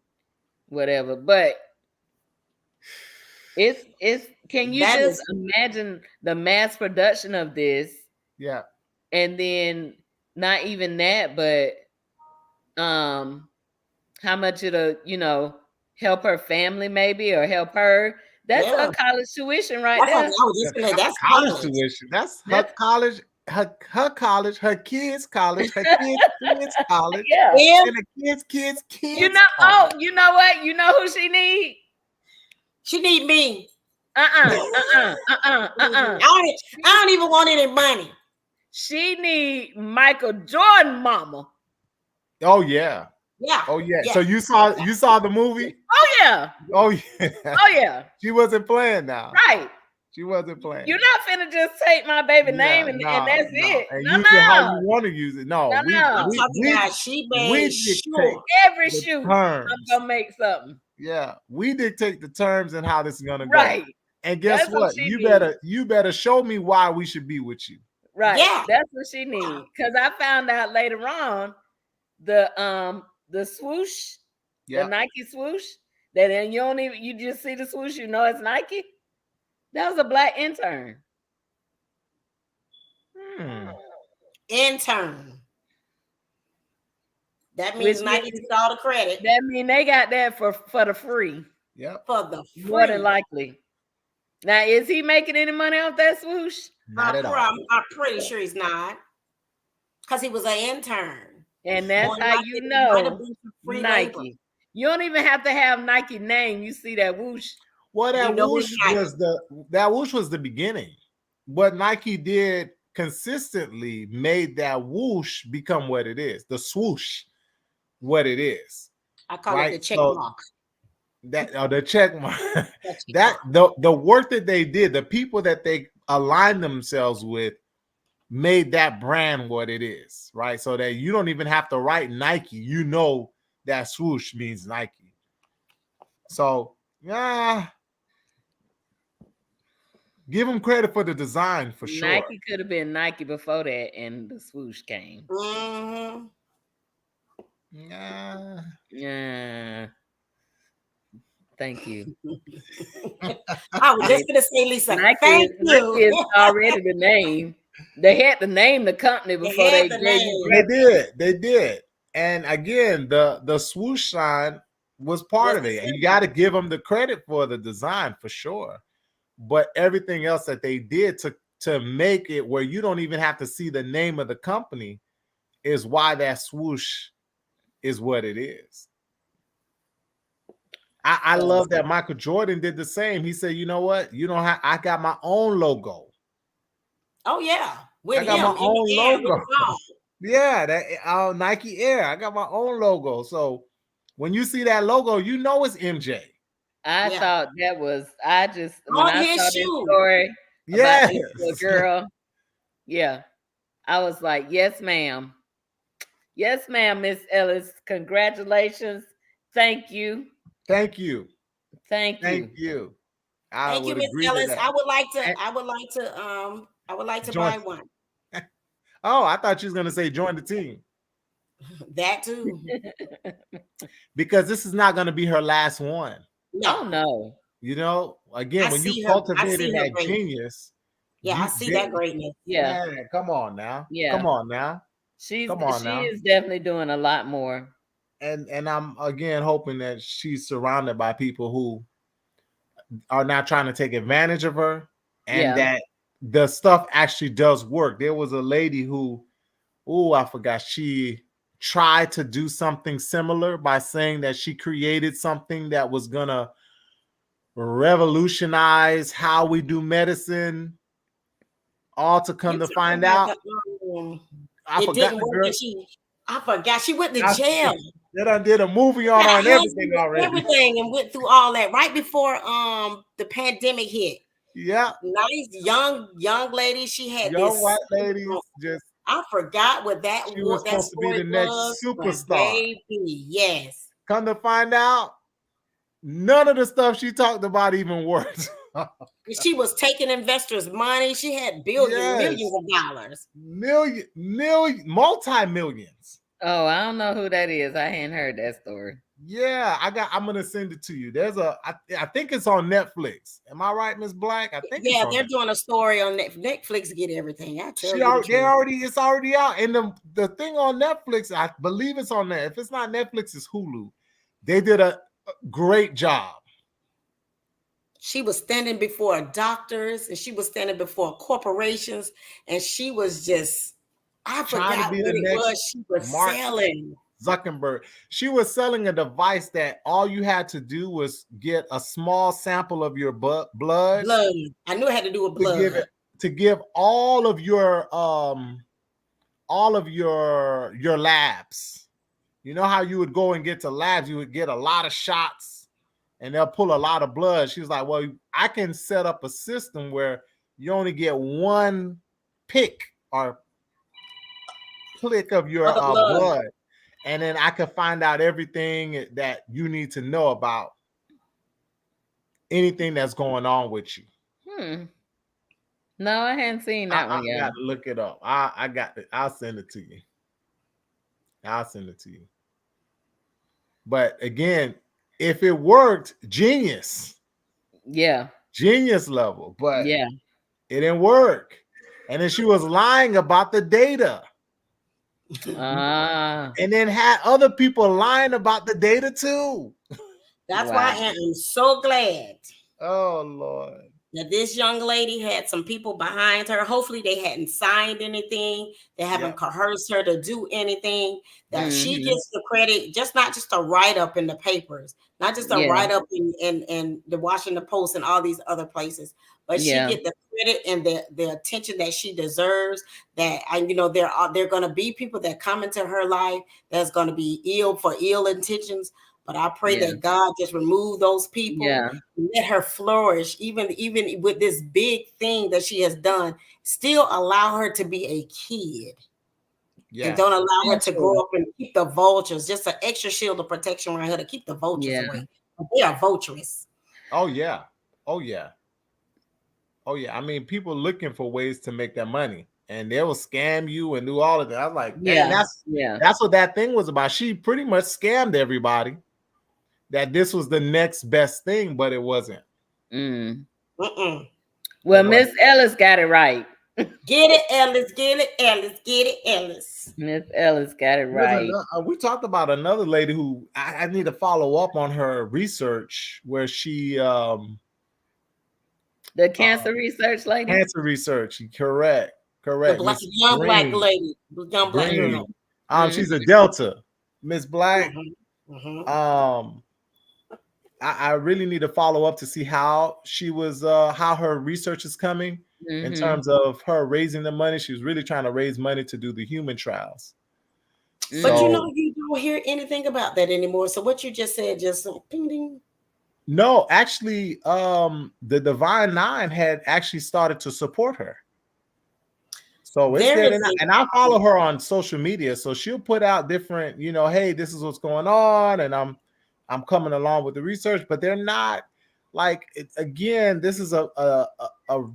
whatever. But it's can you That just is imagine the mass production of this, Yeah. and then not even that, but how much it'll, help her family maybe, or help her. That's yeah. her college tuition right That's what I there. was just gonna. That's College college. tuition. That's her That's college, her college, her kids' college, her kids' college, yeah. Yeah, and the kids' You kids' know, college. you know what? You know who she need? she need me. Uh-uh, uh-uh, uh-uh, uh-uh. I don't even want any money. She need Michael Jordan mama. Oh yeah. Yeah. Oh yeah. Yeah. So you saw the movie? Oh yeah. Oh yeah. Oh yeah. She wasn't playing now. Right. She wasn't playing. You're not finna just take my baby name Yeah, and no, that's no. it. And No, use it how no. you want to use it. No, No, no. I'm talking about she we made dictate sure. Every the shoot, I'm terms. gonna make something. Yeah, we dictate the terms and how this is gonna go. Right. And guess That's what what? she You better show me why we should be with you. Right. Yeah. That's what she need. Because I found out later on the swoosh, the Yeah. Nike swoosh, that then you just see the swoosh, you know it's Nike. That was a black intern. Intern. That Which means Nike means took all the credit that mean they got that for the free. Yep. for the More than free. likely. Now, is he making any money off that swoosh? Not at all. I'm pretty sure he's not, because he was an intern. And that's More how likely you it might have know been for free Nike. labor. You don't even have to have Nike name. You see that whoosh. Well, that You know whoosh it's was the beginning. What Nike did consistently made that whoosh become what it is. The swoosh, what it is. I call Right? it the check So mark. the check mark. That the work that they did, the people that they aligned themselves with made that brand what it is, right? So that you don't even have to write Nike. You know that swoosh means Nike. So yeah, give them credit for the design for sure. Nike could have been Nike before that, and the swoosh came. Mm-hmm. Yeah. Yeah. Thank you. I was just gonna say, Lisa, Nike you. is already the name. They had to name the company before they had the gave you name. They did. And again, the swoosh sign was part of it. And you got to give them the credit for the design for sure. But everything else that they did to make it where you don't even have to see the name of the company is why that swoosh is what it is. I love that Michael Jordan did the same. He said, you know what? You don't have, I got my own logo. Oh yeah. With I got him, my in the own air, with logo. the ball. Yeah, that Nike Air. I got my own logo. So when you see that logo, you know it's MJ. I Yeah. thought that was when On I his saw this shoe. story about Yes. this little girl. Yeah. I was like, yes, ma'am. Yes, ma'am, Miss Ellis. Congratulations. Thank you. Thank you. Thank you. Thank you. I Thank you, would Miss agree to Ellis. that. I would like to. And- I would like to Join- buy one. Oh, I thought you was gonna say join the team. That too. Because this is not gonna be her last one. No. Oh no. You know, again, I when see you her- I cultivated see her that great. genius. Yeah, I see that greatness. Yeah. Man, come on now. Yeah. Come on now. She Come on now. is definitely doing a lot more. And I'm again hoping that she's surrounded by people who are not trying to take advantage of her, and that the stuff actually does work. There was a lady who, I forgot, she tried to do something similar by saying that she created something that was gonna revolutionize how we do medicine, all to come to find out. I it forgot didn't the work. girl. And I forgot she went to jail. They done did a movie on her and everything already. Everything, and went through all that right before the pandemic hit. Yeah. Nice young lady. She had young this white ladies just. I forgot what that She was supposed to be the next superstar. Baby, yes. Come to find out, none of the stuff she talked about even worked. She was taking investors' money. She had millions of dollars. Multi-millions. Oh, I don't know who that is. I hadn't heard that story. Yeah, I'm gonna send it to you. I think it's on Netflix. Am I right, Miss Black? I think they're doing a story on Netflix. Get everything. I tell you, it's already out. And the thing on Netflix, I believe it's on there. If it's not Netflix, it's Hulu. They did a great job. She was standing before doctors, and she was standing before corporations, and she was just, I forgot what it was she was selling. Zuckerberg. She was selling a device that all you had to do was get a small sample of your blood. I knew it had to do with blood. To give all of your labs. You know how you would go and get to labs, you would get a lot of shots and they'll pull a lot of blood. She was like, well, I can set up a system where you only get one pick or click of your blood. And then I can find out everything that you need to know about anything that's going on with you. No, I hadn't seen that one yet. I got to look it up. I got it. I'll send it to you. But again, if it worked, genius. Yeah. Genius level. But yeah, it didn't work. And then she was lying about the data. And then had other people lying about the data too. That's why I am so glad. Oh Lord. That this young lady had some people behind her. Hopefully they hadn't signed anything. They haven't coerced her to do anything. That she gets the credit, not just a write-up in the papers, not just a write-up in the Washington Post and all these other places, but she get the credit and the attention that she deserves. That there are going to be people that come into her life that's going to be ill intentions. But I pray that God just remove those people and let her flourish, even with this big thing that she has done. Still allow her to be a kid. And don't allow her to grow up and keep the vultures, just an extra shield of protection around her to keep the vultures away. They are vulturous. Oh, yeah. I mean, people looking for ways to make that money. And they will scam you and do all of that. I was like, that's what that thing was about. She pretty much scammed everybody. That this was the next best thing, but it wasn't. Well, Miss Ellis got it right. Get it, Ellis. Get it, Ellis. Get it, Ellis. Miss Ellis got it right. We talked about another lady who I need to follow up on her research, where she the cancer research lady. Cancer research, correct. The young black lady. Young black girl. She's a Delta. Miss Black. I really need to follow up to see how she was, how her research is coming in terms of her raising the money. She was really trying to raise money to do the human trials. But you don't hear anything about that anymore. So what you just said, just ding ding. No, actually, the Divine Nine had actually started to support her. So it's good. And I follow her on social media. So she'll put out different, hey, this is what's going on. And I'm coming along with the research, but they're not like, again, this is a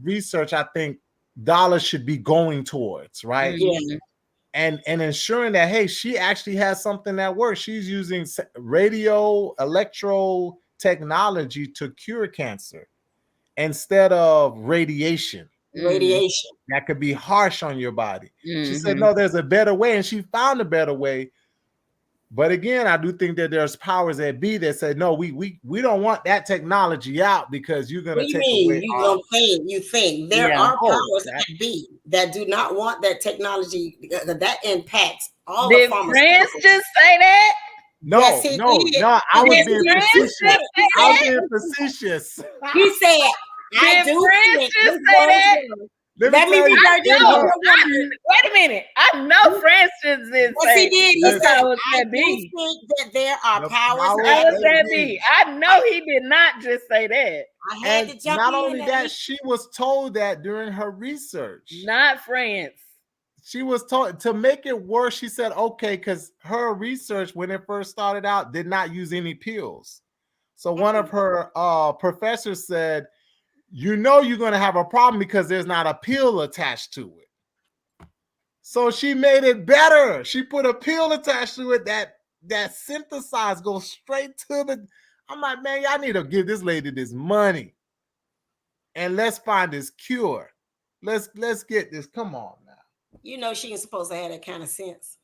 research I think dollars should be going towards, right? And ensuring that, hey, she actually has something that works. She's using radio electro technology to cure cancer instead of radiation. That could be harsh on your body. She said, no, there's a better way, and she found a better way. But again, I do think that there's powers that be that said, no, we don't want that technology out because you're going to take away. You think there are powers that be that do not want that technology that impacts all the pharmaceuticals. Did Prince just say that? No, I was being facetious. He said, I do think. Let me read I know. Wait a minute. I know Francis did Yes, he did. He said, powers I that do be. think that there are The powers Powers that that be. be. I know he did not just say that. I had And to jump not in. only that, she was told that during her research. Not France. She was told to make it worse. She said, okay, because her research when it first started out did not use any pills. So one of her professors said, you know you're going to have a problem because there's not a pill attached to it. So she made it better. She put a pill attached to it that synthesized, goes straight to the. I'm like, man, y'all need to give this lady this money. And let's find this cure. Let's get this. Come on now. You know she ain't supposed to have that kind of sense.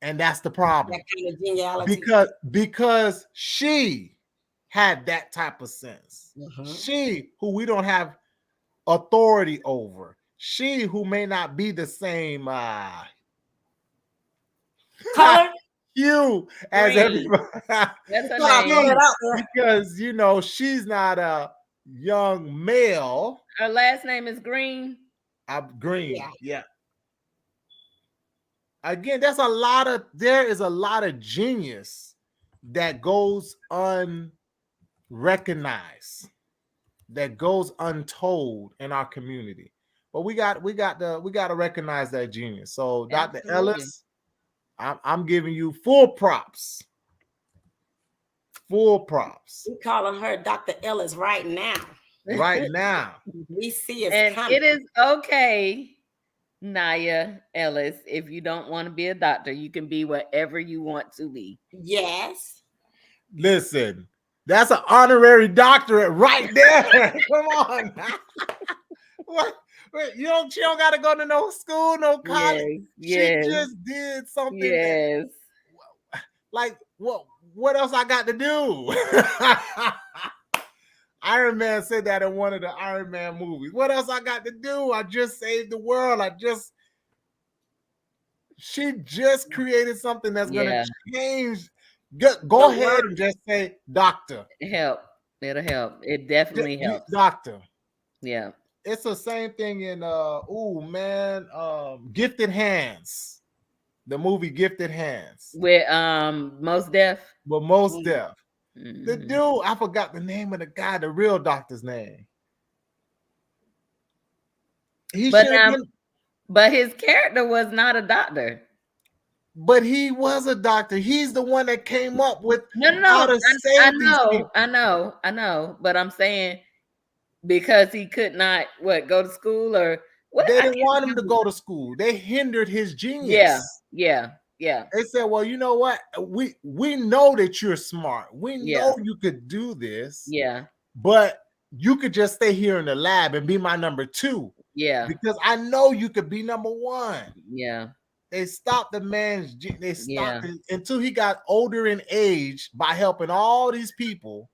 And that's the problem. That kind of geniality. Because she had that type of sense. She who we don't have authority over. She who may not be the same color hue as everybody. That's her name. Because you know she's not a young male. Her last name is Green. Green, yeah. Again, there is a lot of genius that goes unrecognized, that goes untold in our community. But we got to recognize that genius. So Dr. Ellis, I'm giving you full props. Full props. We calling her Dr. Ellis right now. Right now. We see it. And it is okay, Naya Ellis, if you don't want to be a doctor, you can be whatever you want to be. Yes. Listen, that's an honorary doctorate right there. Come on. What? You don't got to go to no school, no college. Yes. She just did something. Yes. Like what else I got to do? Iron Man said that in one of the Iron Man movies. What else I got to do? I just saved the world. She just created something that's going to change. Go ahead and just say doctor. It'll help. It definitely helps. Doctor. Yeah. It's the same thing in Gifted Hands. The movie Gifted Hands. With Most Def. With Most Def. The dude, I forgot the name of the guy, the real doctor's name. But his character was not a doctor. But he was a doctor. He's the one that came up with how to save these people. I know. But I'm saying because he could not go to school or what? They didn't want him to go to school. They hindered his genius. Yeah. They said, well, you know what? We know that you're smart. We know you could do this. Yeah. But you could just stay here in the lab and be my number 2. Yeah. Because I know you could be number 1. Yeah. They stopped the man's. They stopped until he got older in age by helping all these people.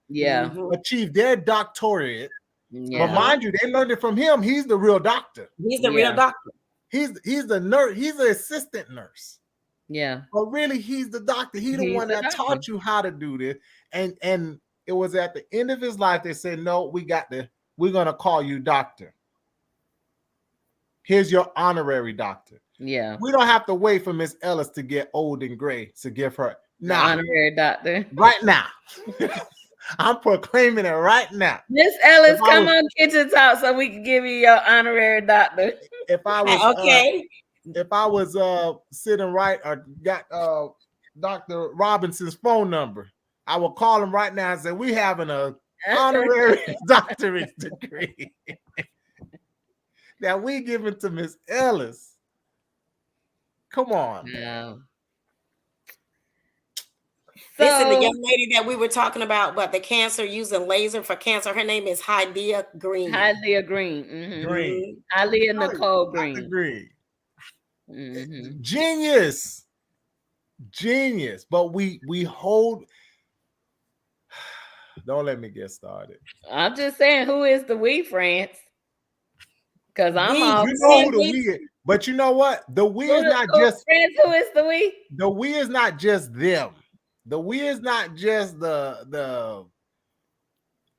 Achieve their doctorate. Yeah. But mind you, they learned it from him. He's the real doctor. He's the real doctor. He's the nurse. He's the assistant nurse. Yeah. But really, he's the doctor. He's the one that taught you how to do this. And it was at the end of his life, they said, no, we're gonna call you doctor. Here's your honorary doctor. Yeah. We don't have to wait for Miss Ellis to get old and gray to give her honorary doctor. Right now. I'm proclaiming it right now. Miss Ellis, come on Kitchen Talk so we can give you your honorary doctor. If I was if I was sitting right or got Dr. Robinson's phone number, I will call him right now and say, we having a honorary doctorate degree that we giving to Miss Ellis. Come on. Yeah. Listen, the young lady that we were talking about, but the cancer using laser for cancer, her name is Hydea Green. Hydea Green. Mm-hmm. Green. Hydea Nicole Green. Green. Mm-hmm. Genius. But we hold. Don't let me get started. I'm just saying, who is the we, France? Because I'm all. You know who the we is. But you know what? The we is not just. France, who is the we? The we is not just them. The we is not just the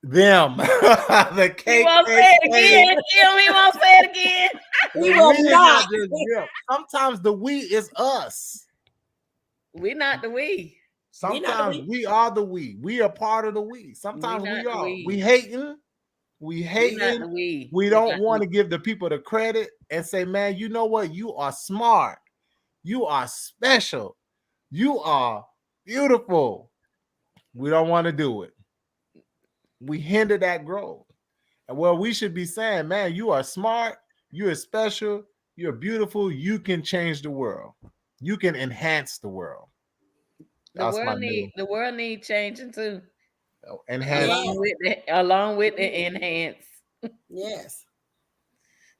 Them. The He won't say it again. He won't say it again. We will not. Just them. Sometimes the we is us. We not the we. Sometimes we are the we. We are part of the we. Sometimes we are. We hating. We hating. We don't want to give the people the credit and say, man, you know what? You are smart. You are special. You are beautiful. We don't want to do it. We hinder that growth. And well, we should be saying, man, you are smart. You are special. You're beautiful. You can change the world. You can enhance the world. The world need changing too. Enhance. Along with the enhance. Yes.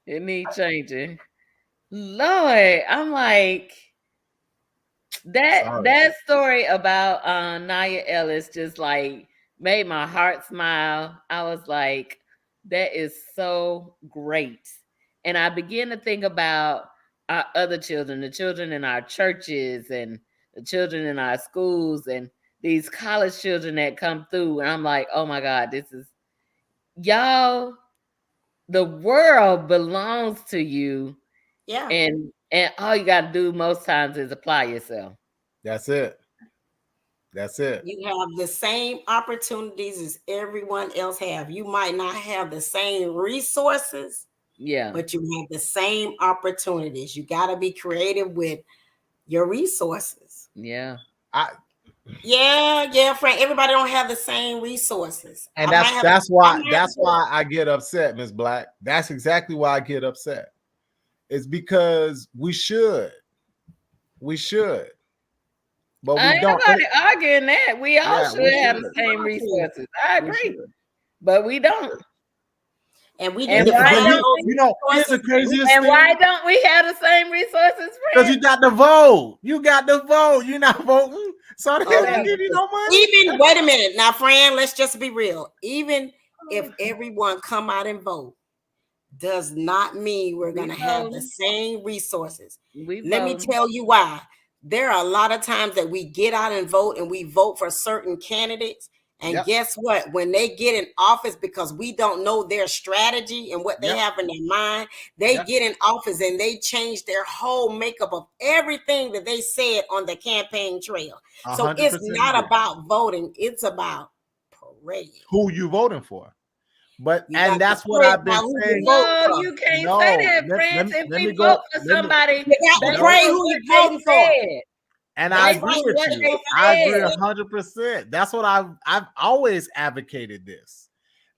It needs changing. Lord, I'm like that story about Nia Ellis just like made my heart smile. I was like, that is so great. And I began to think about our other children, the children in our churches and the children in our schools and these college children that come through. And I'm like, oh my God, this is y'all, the world belongs to you. Yeah. And all you got to do most times is apply yourself. That's it. That's it. You have the same opportunities as everyone else have. You might not have the same resources, but you have the same opportunities. You got to be creative with your resources. Yeah. Frank. Everybody don't have the same resources. And that's why I get upset, Miss Black. That's exactly why I get upset. It's because we should. But we don't. Nobody arguing that. We all should have the same resources. I agree. But we don't. And we here's the craziest thing. why don't we have the same resources? Because you got the vote. You're not voting. So they don't give you no money. Even wait a minute. Now, friend, let's just be real. Even if everyone come out and vote, does not mean we're going to have the same resources. Let me tell you why. There are a lot of times that we get out and vote and we vote for certain candidates. And guess what? When they get in office, because we don't know their strategy and what they have in their mind, they get in office and they change their whole makeup of everything that they said on the campaign trail. So it's not about voting. It's about parading. Who you voting for? And that's what I've been saying. No, you can't say that, friends. If we vote for somebody, you got to pray who you voting for. And I agree with you. I agree 100%. That's what I've always advocated this,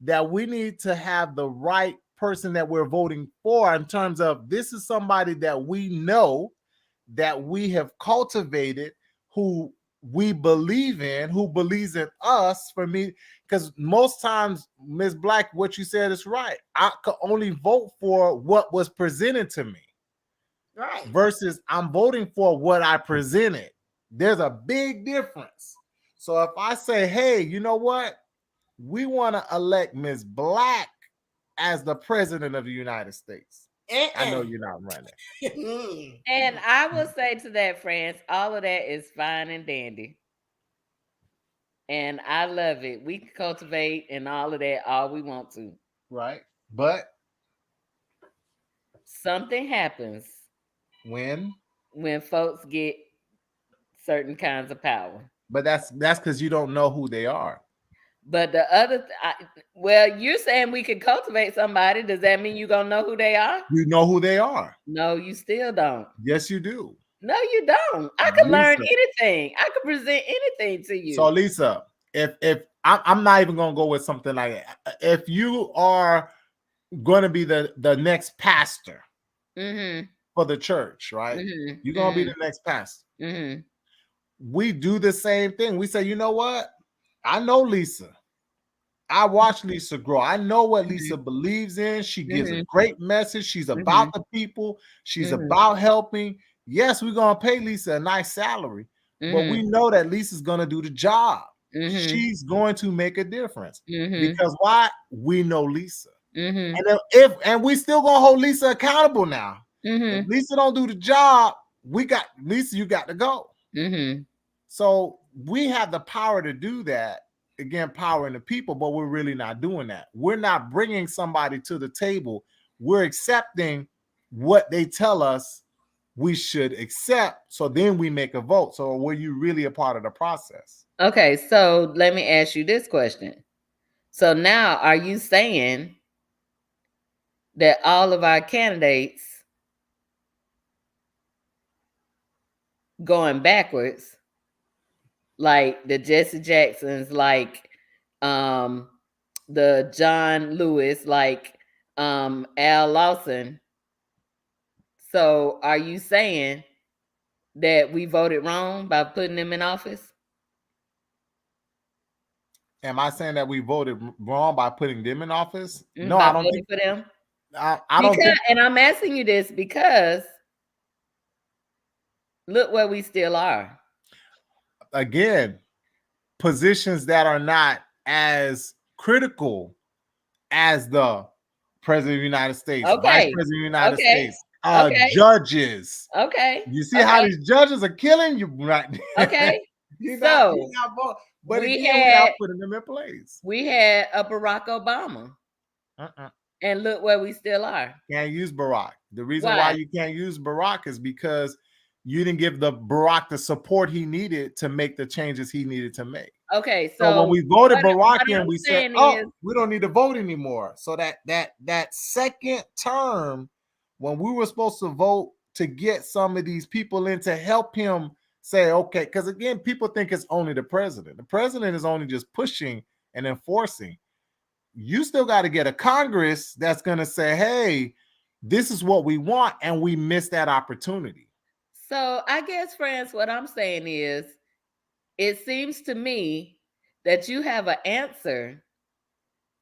that we need to have the right person that we're voting for in terms of this is somebody that we know, that we have cultivated, who we believe in, who believes in us. For me, because most times, Ms. Black, what you said is right. I could only vote for what was presented to me. Right. Versus I'm voting for what I presented. There's a big difference. So if I say, hey, you know what? We want to elect Ms. Black as the president of the United States. I know you're not running. And I will say to that, friends, all of that is fine and dandy. And I love it. We can cultivate and all of that all we want to. Right. But something happens when folks get certain kinds of power. But that's because you don't know who they are. But the other, you're saying we can cultivate somebody. Does that mean you're gonna know who they are? You know who they are. No, you still don't. Yes, you do. No, you don't. I could learn anything. I could present anything to you. So, Lisa, if I'm not even gonna go with something like that. If you are going to be the next pastor for the church, right? You're gonna be the next pastor. We do the same thing. We say, you know what? I know Lisa. I watch Lisa grow. I know what Lisa believes in. She gives a great message. She's about the people. She's about helping. Yes, we're going to pay Lisa a nice salary, but we know that Lisa's going to do the job. She's going to make a difference. Because why? We know Lisa. And we still going to hold Lisa accountable now. If Lisa don't do the job, we got Lisa, you got to go. So we have the power to do that. again, power in the people, but we're really not doing that. We're not bringing somebody to the table. We're accepting what they tell us we should accept. So then we make a vote. So were you really a part of the process? Okay, so let me ask you this question. So now, are you saying that all of our candidates going backwards, like the Jesse Jacksons, like the John Lewis, like Al Lawson? So are you saying that we voted wrong by putting them in office? Am I saying that we voted wrong by putting them in office? No, By I don't voting think for them. I don't think. And I'm asking you this because look where we still are. Again, positions that are not as critical as the president of the United States, vice Okay. president of the United States, Okay. judges. Okay. You see how these judges are killing you, right? Okay. you're So not voting. But we again, we're not putting them in place. We had a Barack Obama. And look where we still are. Can't use Barack. The reason why you can't use Barack is because you didn't give the Barack the support he needed to make the changes he needed to make. Okay, so when we voted Barack in, we said, we don't need to vote anymore. So that second term, when we were supposed to vote to get some of these people in to help him say, okay, because again, people think it's only the president. The president is only just pushing and enforcing. You still got to get a Congress that's going to say, hey, this is what we want, and we missed that opportunity. So I guess, friends, what I'm saying is, it seems to me that you have an answer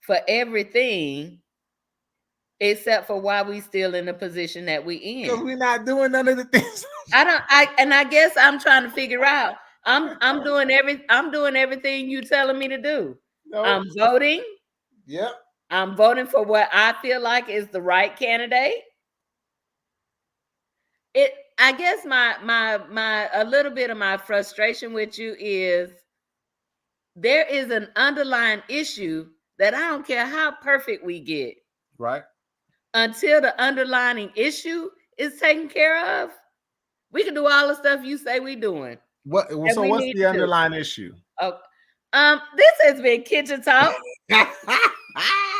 for everything except for why we still in the position that we in. Because we're not doing none of the things. I guess I'm trying to figure out. I'm doing everything you telling me to do. No. I'm voting. Yep. I'm voting for what I feel like is the right candidate. I guess my a little bit of my frustration with you is there is an underlying issue that I don't care how perfect we get. Right. Until the underlying issue is taken care of, we can do all the stuff you say we doing. What's the underlying issue? Oh, this has been Kitchen Talk.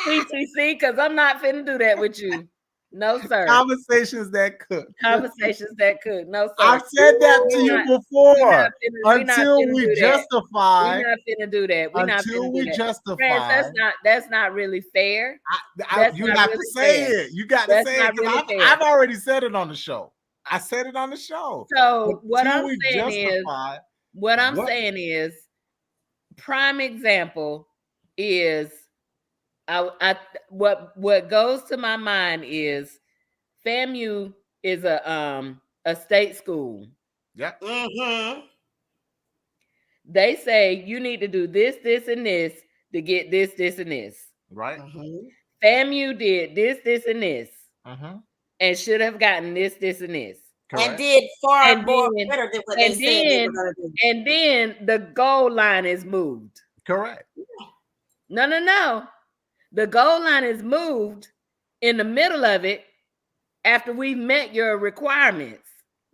CTC, because I'm not finna do that with you. No, sir. Conversations that cook. Conversations that cook. No, sir. I've said that to you before. Until we justify. We're not finna do that. Until we justify. Friends, that's not really fair. You got to say it. You got to say it. I've already said it on the show. I said it on the show. So what I'm saying is, prime example is what goes to my mind is FAMU is a state school. Yeah. Mm-hmm. They say you need to do this, this, and this to get this, this, and this. Right. Mm-hmm. FAMU did this, this, and this, and should have gotten this, this, and this. Correct. And did far more better than what they said they were going to do. And then the goal line is moved. Correct. No. The goal line is moved in the middle of it after we've met your requirements.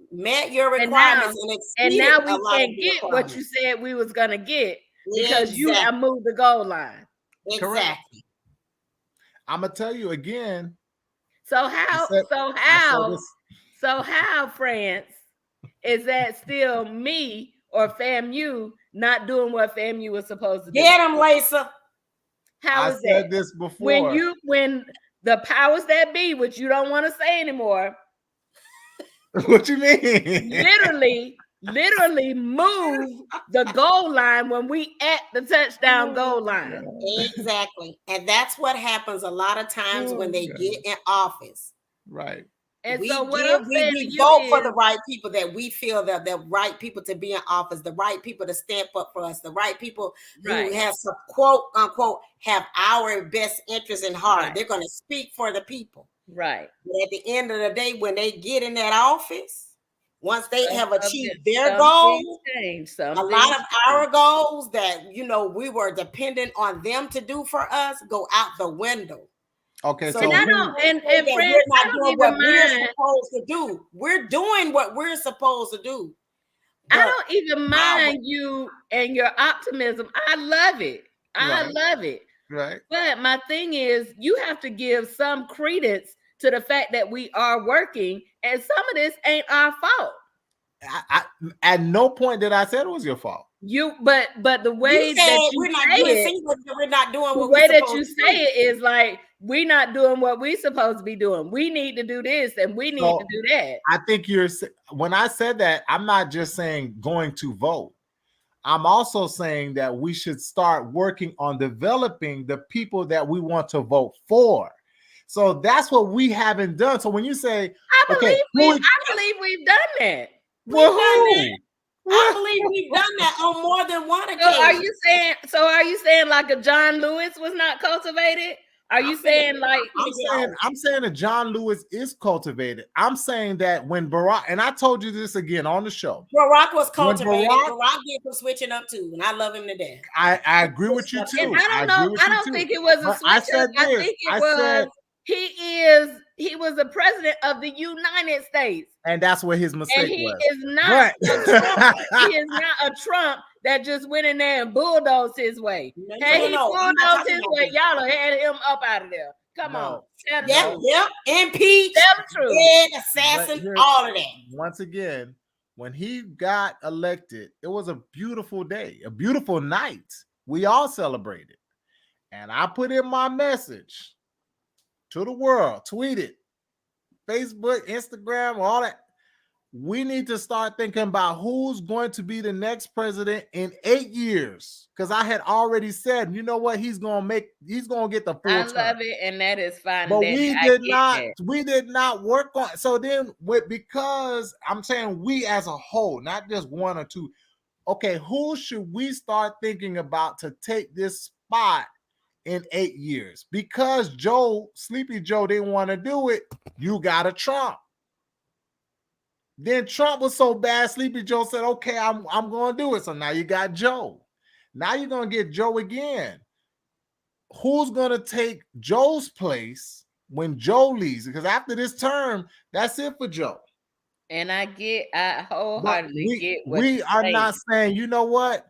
And now we can't get what you said we was going to get because you have moved the goal line. Exactly. Correct. I'm going to tell you again. So how, France, is that still me or FAMU not doing what FAMU was supposed to do? Get them, Lisa. How is that? I said this before. When the powers that be, which you don't want to say anymore. What you mean? Literally move the goal line when we at the touchdown goal line. Exactly. And that's what happens a lot of times when they get in office. Right. And we so what I'm saying we vote for the right people that we feel that the right people to be in office, the right people to stamp up for us, the right people who have some quote unquote have our best interest in heart. Right. They're going to speak for the people. Right. But at the end of the day, when they get in that office, once they have achieved their some goals, things a lot of our goals that we were dependent on them to do for us go out the window. Okay, so and I don't, and friends, we're not I don't doing even what we're mind. supposed to do. We're doing what we're supposed to do. I don't even mind you and your optimism. I love it. I love it. Right. But my thing is, you have to give some credence to the fact that we are working, and some of this ain't our fault. I at no point did I say it was your fault. But the way that you we're not doing the way that you say it is like, we're not doing what we're supposed to be doing. We need to do this and we need to do that. I think when I said that, I'm not just saying going to vote. I'm also saying that we should start working on developing the people that we want to vote for. So that's what we haven't done. So when you say, I believe we've done that. I believe we've done that on more than one occasion. So are you saying like a John Lewis was not cultivated? Are you saying like I'm saying that John Lewis is cultivated. I'm saying that when Barack, and I told you this again on the show, Barack was cultivated. Barack did some switching up too, and I love him to death. I agree with you too. And I don't think it was a switch up. I think it was he was the president of the United States. And that's what his mistake was. He is not he is not a Trump that just went in there and bulldozed his way. Hey, he bulldozed his way. Y'all had him up out of there. Come on. Yep. Impeach. Tell the truth. Assassin, all of that. Once again, when he got elected, it was a beautiful day, a beautiful night. We all celebrated. And I put in my message to the world, tweeted, Facebook, Instagram, all that. We need to start thinking about who's going to be the next president in 8 years. Because I had already said, you know what, he's gonna get the full term. I love it, and that is fine. But we did not work on. So then, because I'm saying we as a whole, not just one or two. Okay, who should we start thinking about to take this spot in 8 years? Because Sleepy Joe didn't want to do it, you got a Trump. Then Trump was so bad, Sleepy Joe said, okay, I'm going to do it. So now you got Joe. Now you're going to get Joe again. Who's going to take Joe's place when Joe leaves? Because after this term, that's it for Joe. And I wholeheartedly get what we are saying. Not saying, you know what?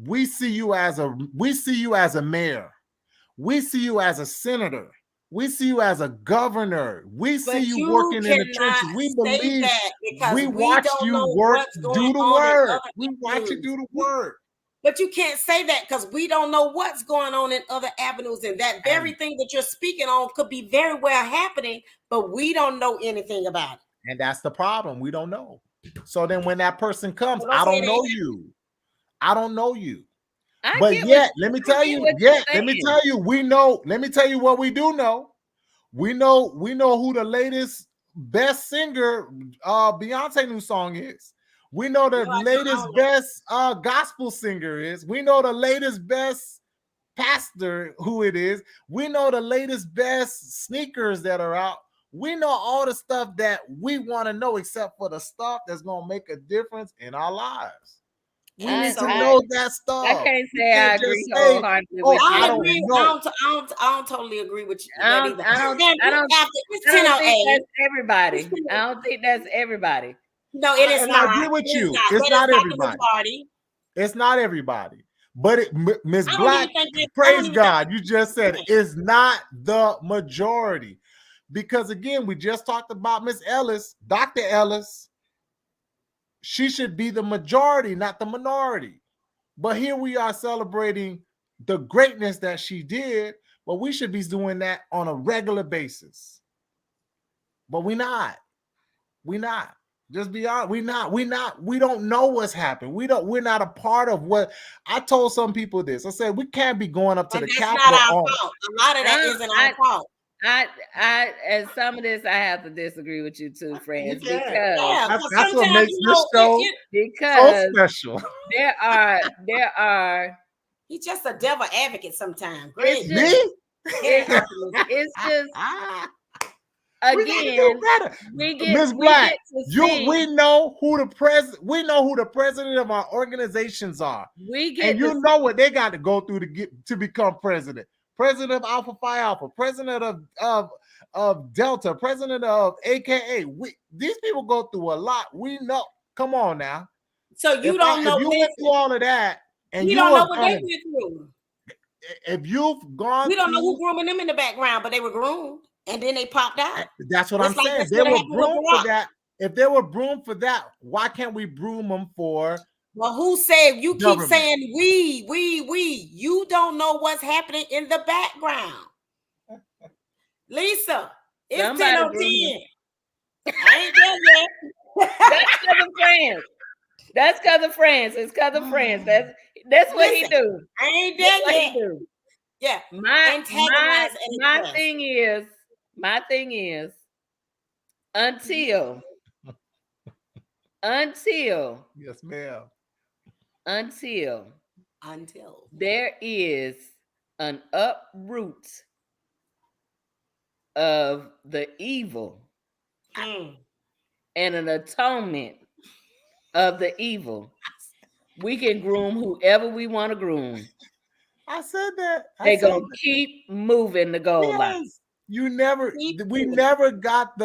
We see you as a mayor. We see you as a senator. We see you as a governor. We see you working in the trenches. We believe we watch you work, do the work. We watch you do the work. But you can't say that because we don't know what's going on in other avenues. And that very thing that you're speaking on could be very well happening, but we don't know anything about it. And that's the problem. We don't know. So then when that person comes, I don't know you. I don't know you. But yet, let me tell you, we know, let me tell you what we do know. We know who the latest best singer Beyonce new song is. We know the latest best gospel singer is. We know the latest best pastor who it is. We know the latest best sneakers that are out. We know all the stuff that we want to know, except for the stuff that's going to make a difference in our lives. We need to know that stuff. I can't say I agree wholeheartedly with you. I agree. I don't totally agree with you. I don't think that's everybody. I don't think that's everybody. No, it is not. I agree with you. It's not everybody. It's not everybody. But Ms. Black, praise God, you just said it's not the majority. Because again, we just talked about Miss Ellis, Dr. Ellis. She should be the majority, not the minority. But here we are celebrating the greatness that she did, but we should be doing that on a regular basis. But we're not. Just be honest. We don't know what's happened. We're not a part of what I told some people this. I said we can't be going up to the Capitol. Not our fault. A lot of that isn't our fault. And some of this I have to disagree with you too, friends, because that's what makes this show so special. There are. He's just a devil advocate sometimes. It's just again, Miss Black, we know who the president of our organizations are. And you know what they got to go through to become president. President of Alpha Phi Alpha, president of Delta, president of AKA. These people go through a lot. We know. Come on now. So you don't know. If you went through all of that, and we don't know what they went through. If you've gone, we don't know who grooming them in the background, but they were groomed, and then they popped out. That's what I'm saying. They were groomed for that. If they were groomed for that, why can't we groom them for? Well, who said you keep saying we? You don't know what's happening in the background. Lisa, it's 10:10. I ain't done yet. That's because of friends. That's because of friends. It's because of friends. That's what he do. I ain't done yet. Yeah. My thing is until yes, ma'am. Until there is an uproot of the evil and an atonement of the evil, we can groom whoever we want to groom. I said that. They're going to keep moving the goal line. We never got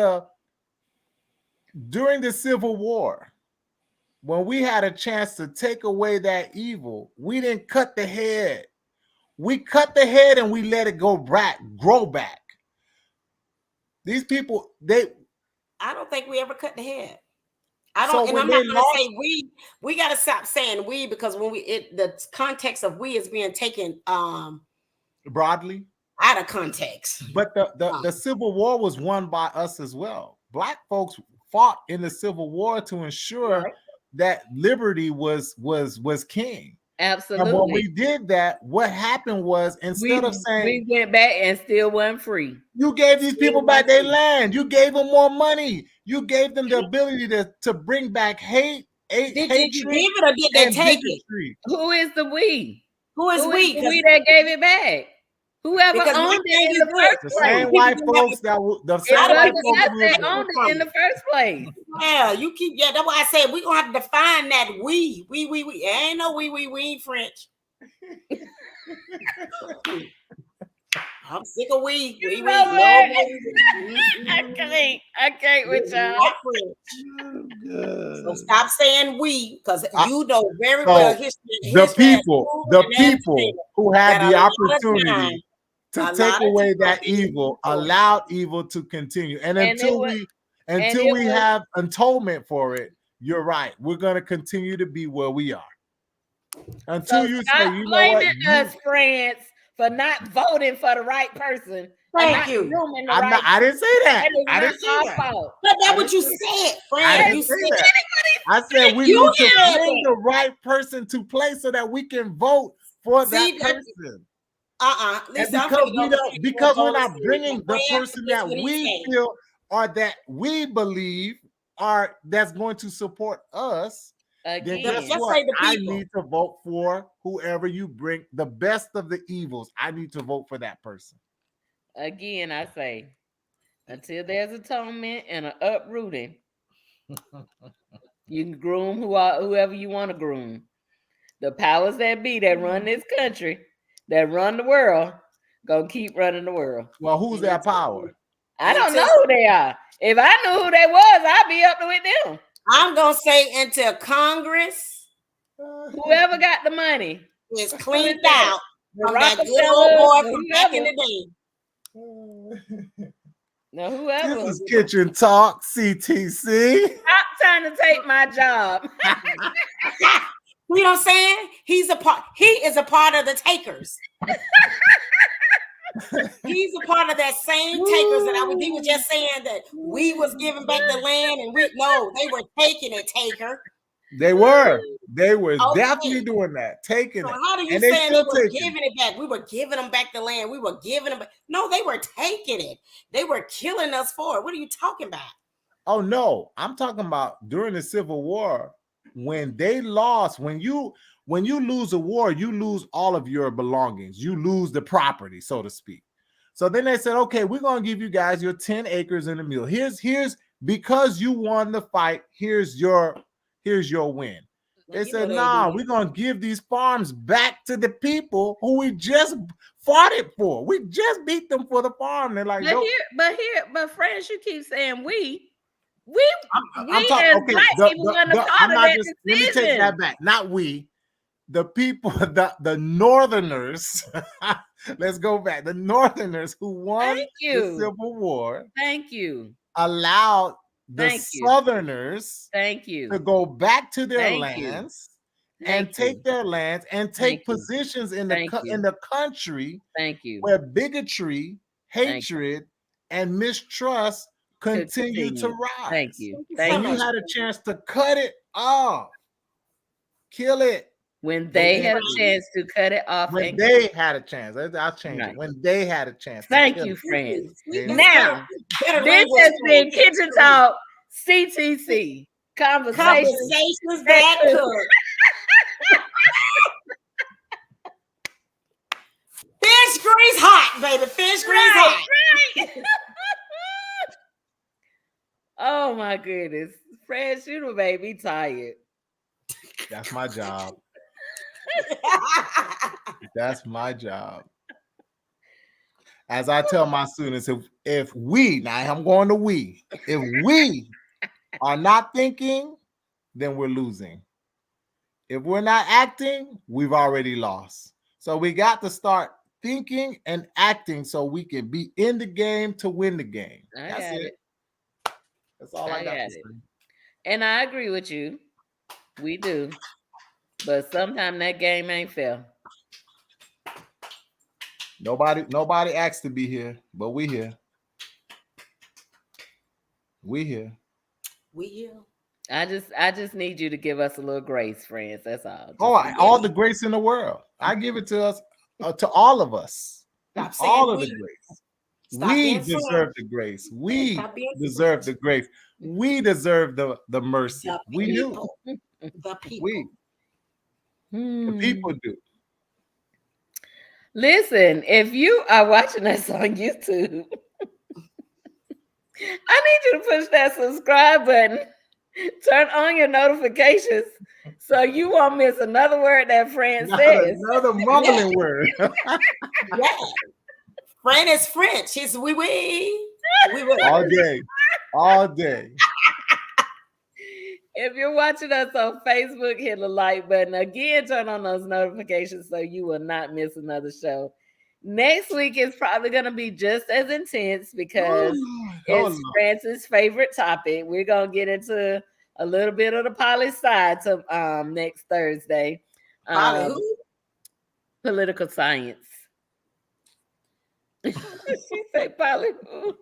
during the Civil War, when we had a chance to take away that evil, we didn't cut the head. We cut the head and we let it grow back. These people, I don't think we ever cut the head. I don't, and I'm not going to say we. We got to stop saying we, because when the context of we is being taken broadly out of context. But the Civil War was won by us as well. Black folks fought in the Civil War to ensure that liberty was king. Absolutely. And when we did that, what happened was, instead of saying we went back and still wasn't free, you gave these people back their land. You gave them more money. You gave them the ability to bring back hate. Did you give it or did they take it? Who is the we? Who is we? The we that gave it back? Whoever owned it in the first place. The same white folks that owned it in the first place. Yeah, you keep. Yeah, that's why I said we gonna have to define that we. Ain't no we ain't French. I'm sick of we. No, I can't with y'all. So stop saying we, because you know very well history. The people who had the opportunity to take away that evil allowed evil to continue, and until we have atonement for it, you're right. We're going to continue to be where we are. Until you say, you know what, us, friends, for not voting for the right person. Thank you. I didn't say that. I didn't say that. But that's what you said, friend. I didn't say that. I said we need to bring the right person to play so that we can vote for that person. Because we're not bringing the person that we feel or that we believe that's going to support us. Then guess what? I need to vote for whoever you bring, the best of the evils. I need to vote for that person. Again, I say, until there's atonement and an uprooting, you can groom whoever you want to groom. The powers that be that run this country, that run the world, gonna keep running the world. Well, who's that power? I don't know who they are. If I knew who they was, I'd be up with them. I'm gonna say until Congress, whoever got the money, is cleaned out from that good old boy from back in the day. Now, whoever. This is Kitchen Talk, CTC. Stop trying to take my job. You know what I'm saying? He is a part of the takers. He's a part of that same takers that he was just saying that we was giving back the land and they were taking it, taker. They were definitely doing that, taking it. How do you say they were giving it back? We were giving them back the land. We were giving them back. No, they were taking it. They were killing us for it. What are you talking about? Oh no, I'm talking about during the Civil War when they lost. When you lose a war, you lose all of your belongings. You lose the property, so to speak. So then they said, okay, we're gonna give you guys your 10 acres and a mule. Here's because you won the fight. Here's your win. They said, nah, we're gonna give these farms back to the people who we just fought it for. We just beat them for the farm. They're like, but friends, you keep saying we I'm talking, as okay, black people want a part I'm of not that just, decision. let me take that back. Not we, the people, the Northerners. Let's go back. The Northerners who won the Civil War. Thank you. Allowed the Southerners to go back to their lands and take their lands and take positions in the country where bigotry, hatred, and mistrust continue to rise. Thank you. And you had a chance to cut it off, kill it. When they had a chance to cut it off. When they had a chance. I'll change it. When they had a chance. Thank you, friends. Now, this has been Kitchen Talk CTC. Conversations that cook. Fish grease hot, baby. Fish grease hot. Right. Oh, my goodness. Friends, you done made me tired. That's my job. That's my job. As I tell my students, if we, now I'm going to we, if we are not thinking, then we're losing. If we're not acting, we've already lost. So we got to start thinking and acting so we can be in the game to win the game. That's it. That's all I got to say. And I agree with you. We do. But sometimes that game ain't fair. Nobody asked to be here, but we here. We here. We here. I just need you to give us a little grace, friends. That's all. All the grace in the world. I give it to us, to all of us. All of the grace. We deserve the grace. We deserve the grace. We deserve the mercy. We do. The people. We. The people do. Listen, if you are watching us on YouTube, I need you to push that subscribe button, turn on your notifications so you won't miss another word that Fran says. Another mumbling word. Yeah. Fran is French. She's we. All day. All day. If you're watching us on Facebook, hit the like button. Again, turn on those notifications so you will not miss another show. Next week is probably going to be just as intense because it's Francis' favorite topic. We're going to get into a little bit of the poli sci to next Thursday. Political science. She said poli who?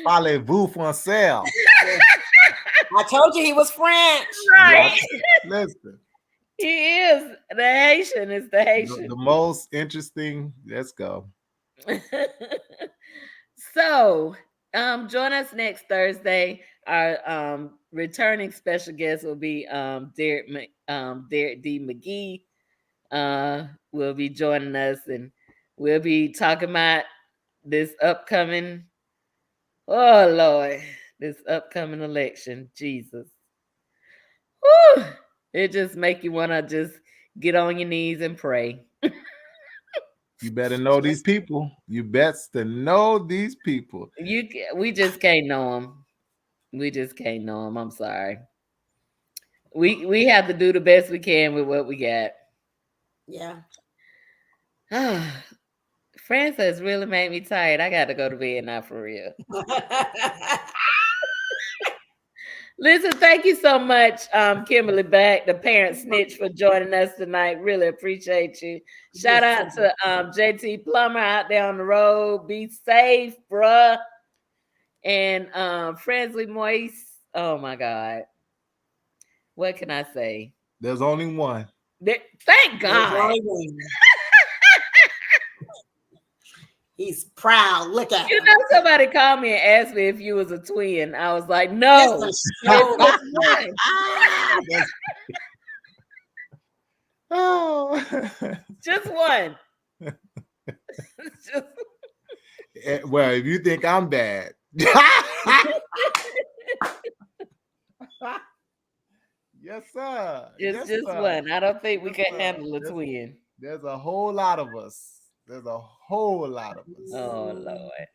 Parlez-vous français? I told you he was French. Right. Listen. He is. The Haitian is the Haitian. The most interesting. Let's go. So, join us next Thursday. Our returning special guest will be Derek D. McGee. Will be joining us, and we'll be talking about this upcoming. Oh Lord, this upcoming election, Jesus. Whew. It just make you want to just get on your knees and pray. You better know these people. You best to know these people. We just can't know them. We just can't know them. I'm sorry. We have to do the best we can with what we got. Yeah. France has really made me tired. I got to go to bed now for real. Listen, thank you so much, Kimberly Back, the parent snitch, for joining us tonight. Really appreciate you. Shout out to JT Plummer out there on the road. Be safe, bruh. And Fransley Moise. Oh my God. What can I say? There's only one. Thank God. He's proud. Look at him. Somebody called me and asked me if you was a twin. I was like, no. Oh. Just one. Just Well, if you think I'm bad. Yes, sir. It's Yes, just sir. one. I don't think we Yes, can sir. handle a twin. There's a whole lot of us. There's a whole lot of us. Oh, Lord.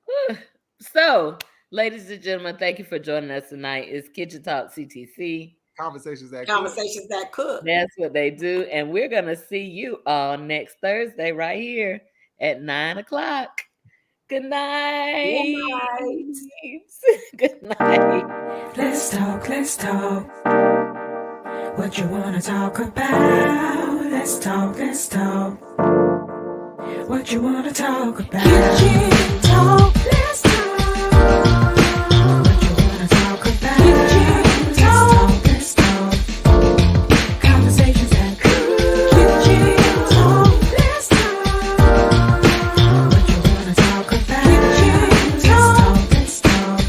Whew. So, ladies and gentlemen, thank you for joining us tonight. It's Kitchen Talk CTC. Conversations that cook. That's what they do. And we're going to see you all next Thursday right here at 9 o'clock. Good night. Good night. Let's talk, let's talk. What you wanna talk about? Let's talk, let's talk. What you wanna talk about? Kitchen talk, let's talk. What you wanna talk about? Kitchen talk, let's talk. Conversations that cook. Kitchen talk, let's talk. What you wanna talk about? Kitchen talk, let's talk.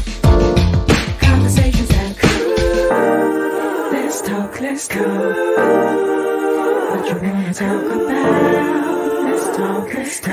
Conversations that cook. Let's talk, let's talk. What you wanna talk about? Let's talk, let's talk.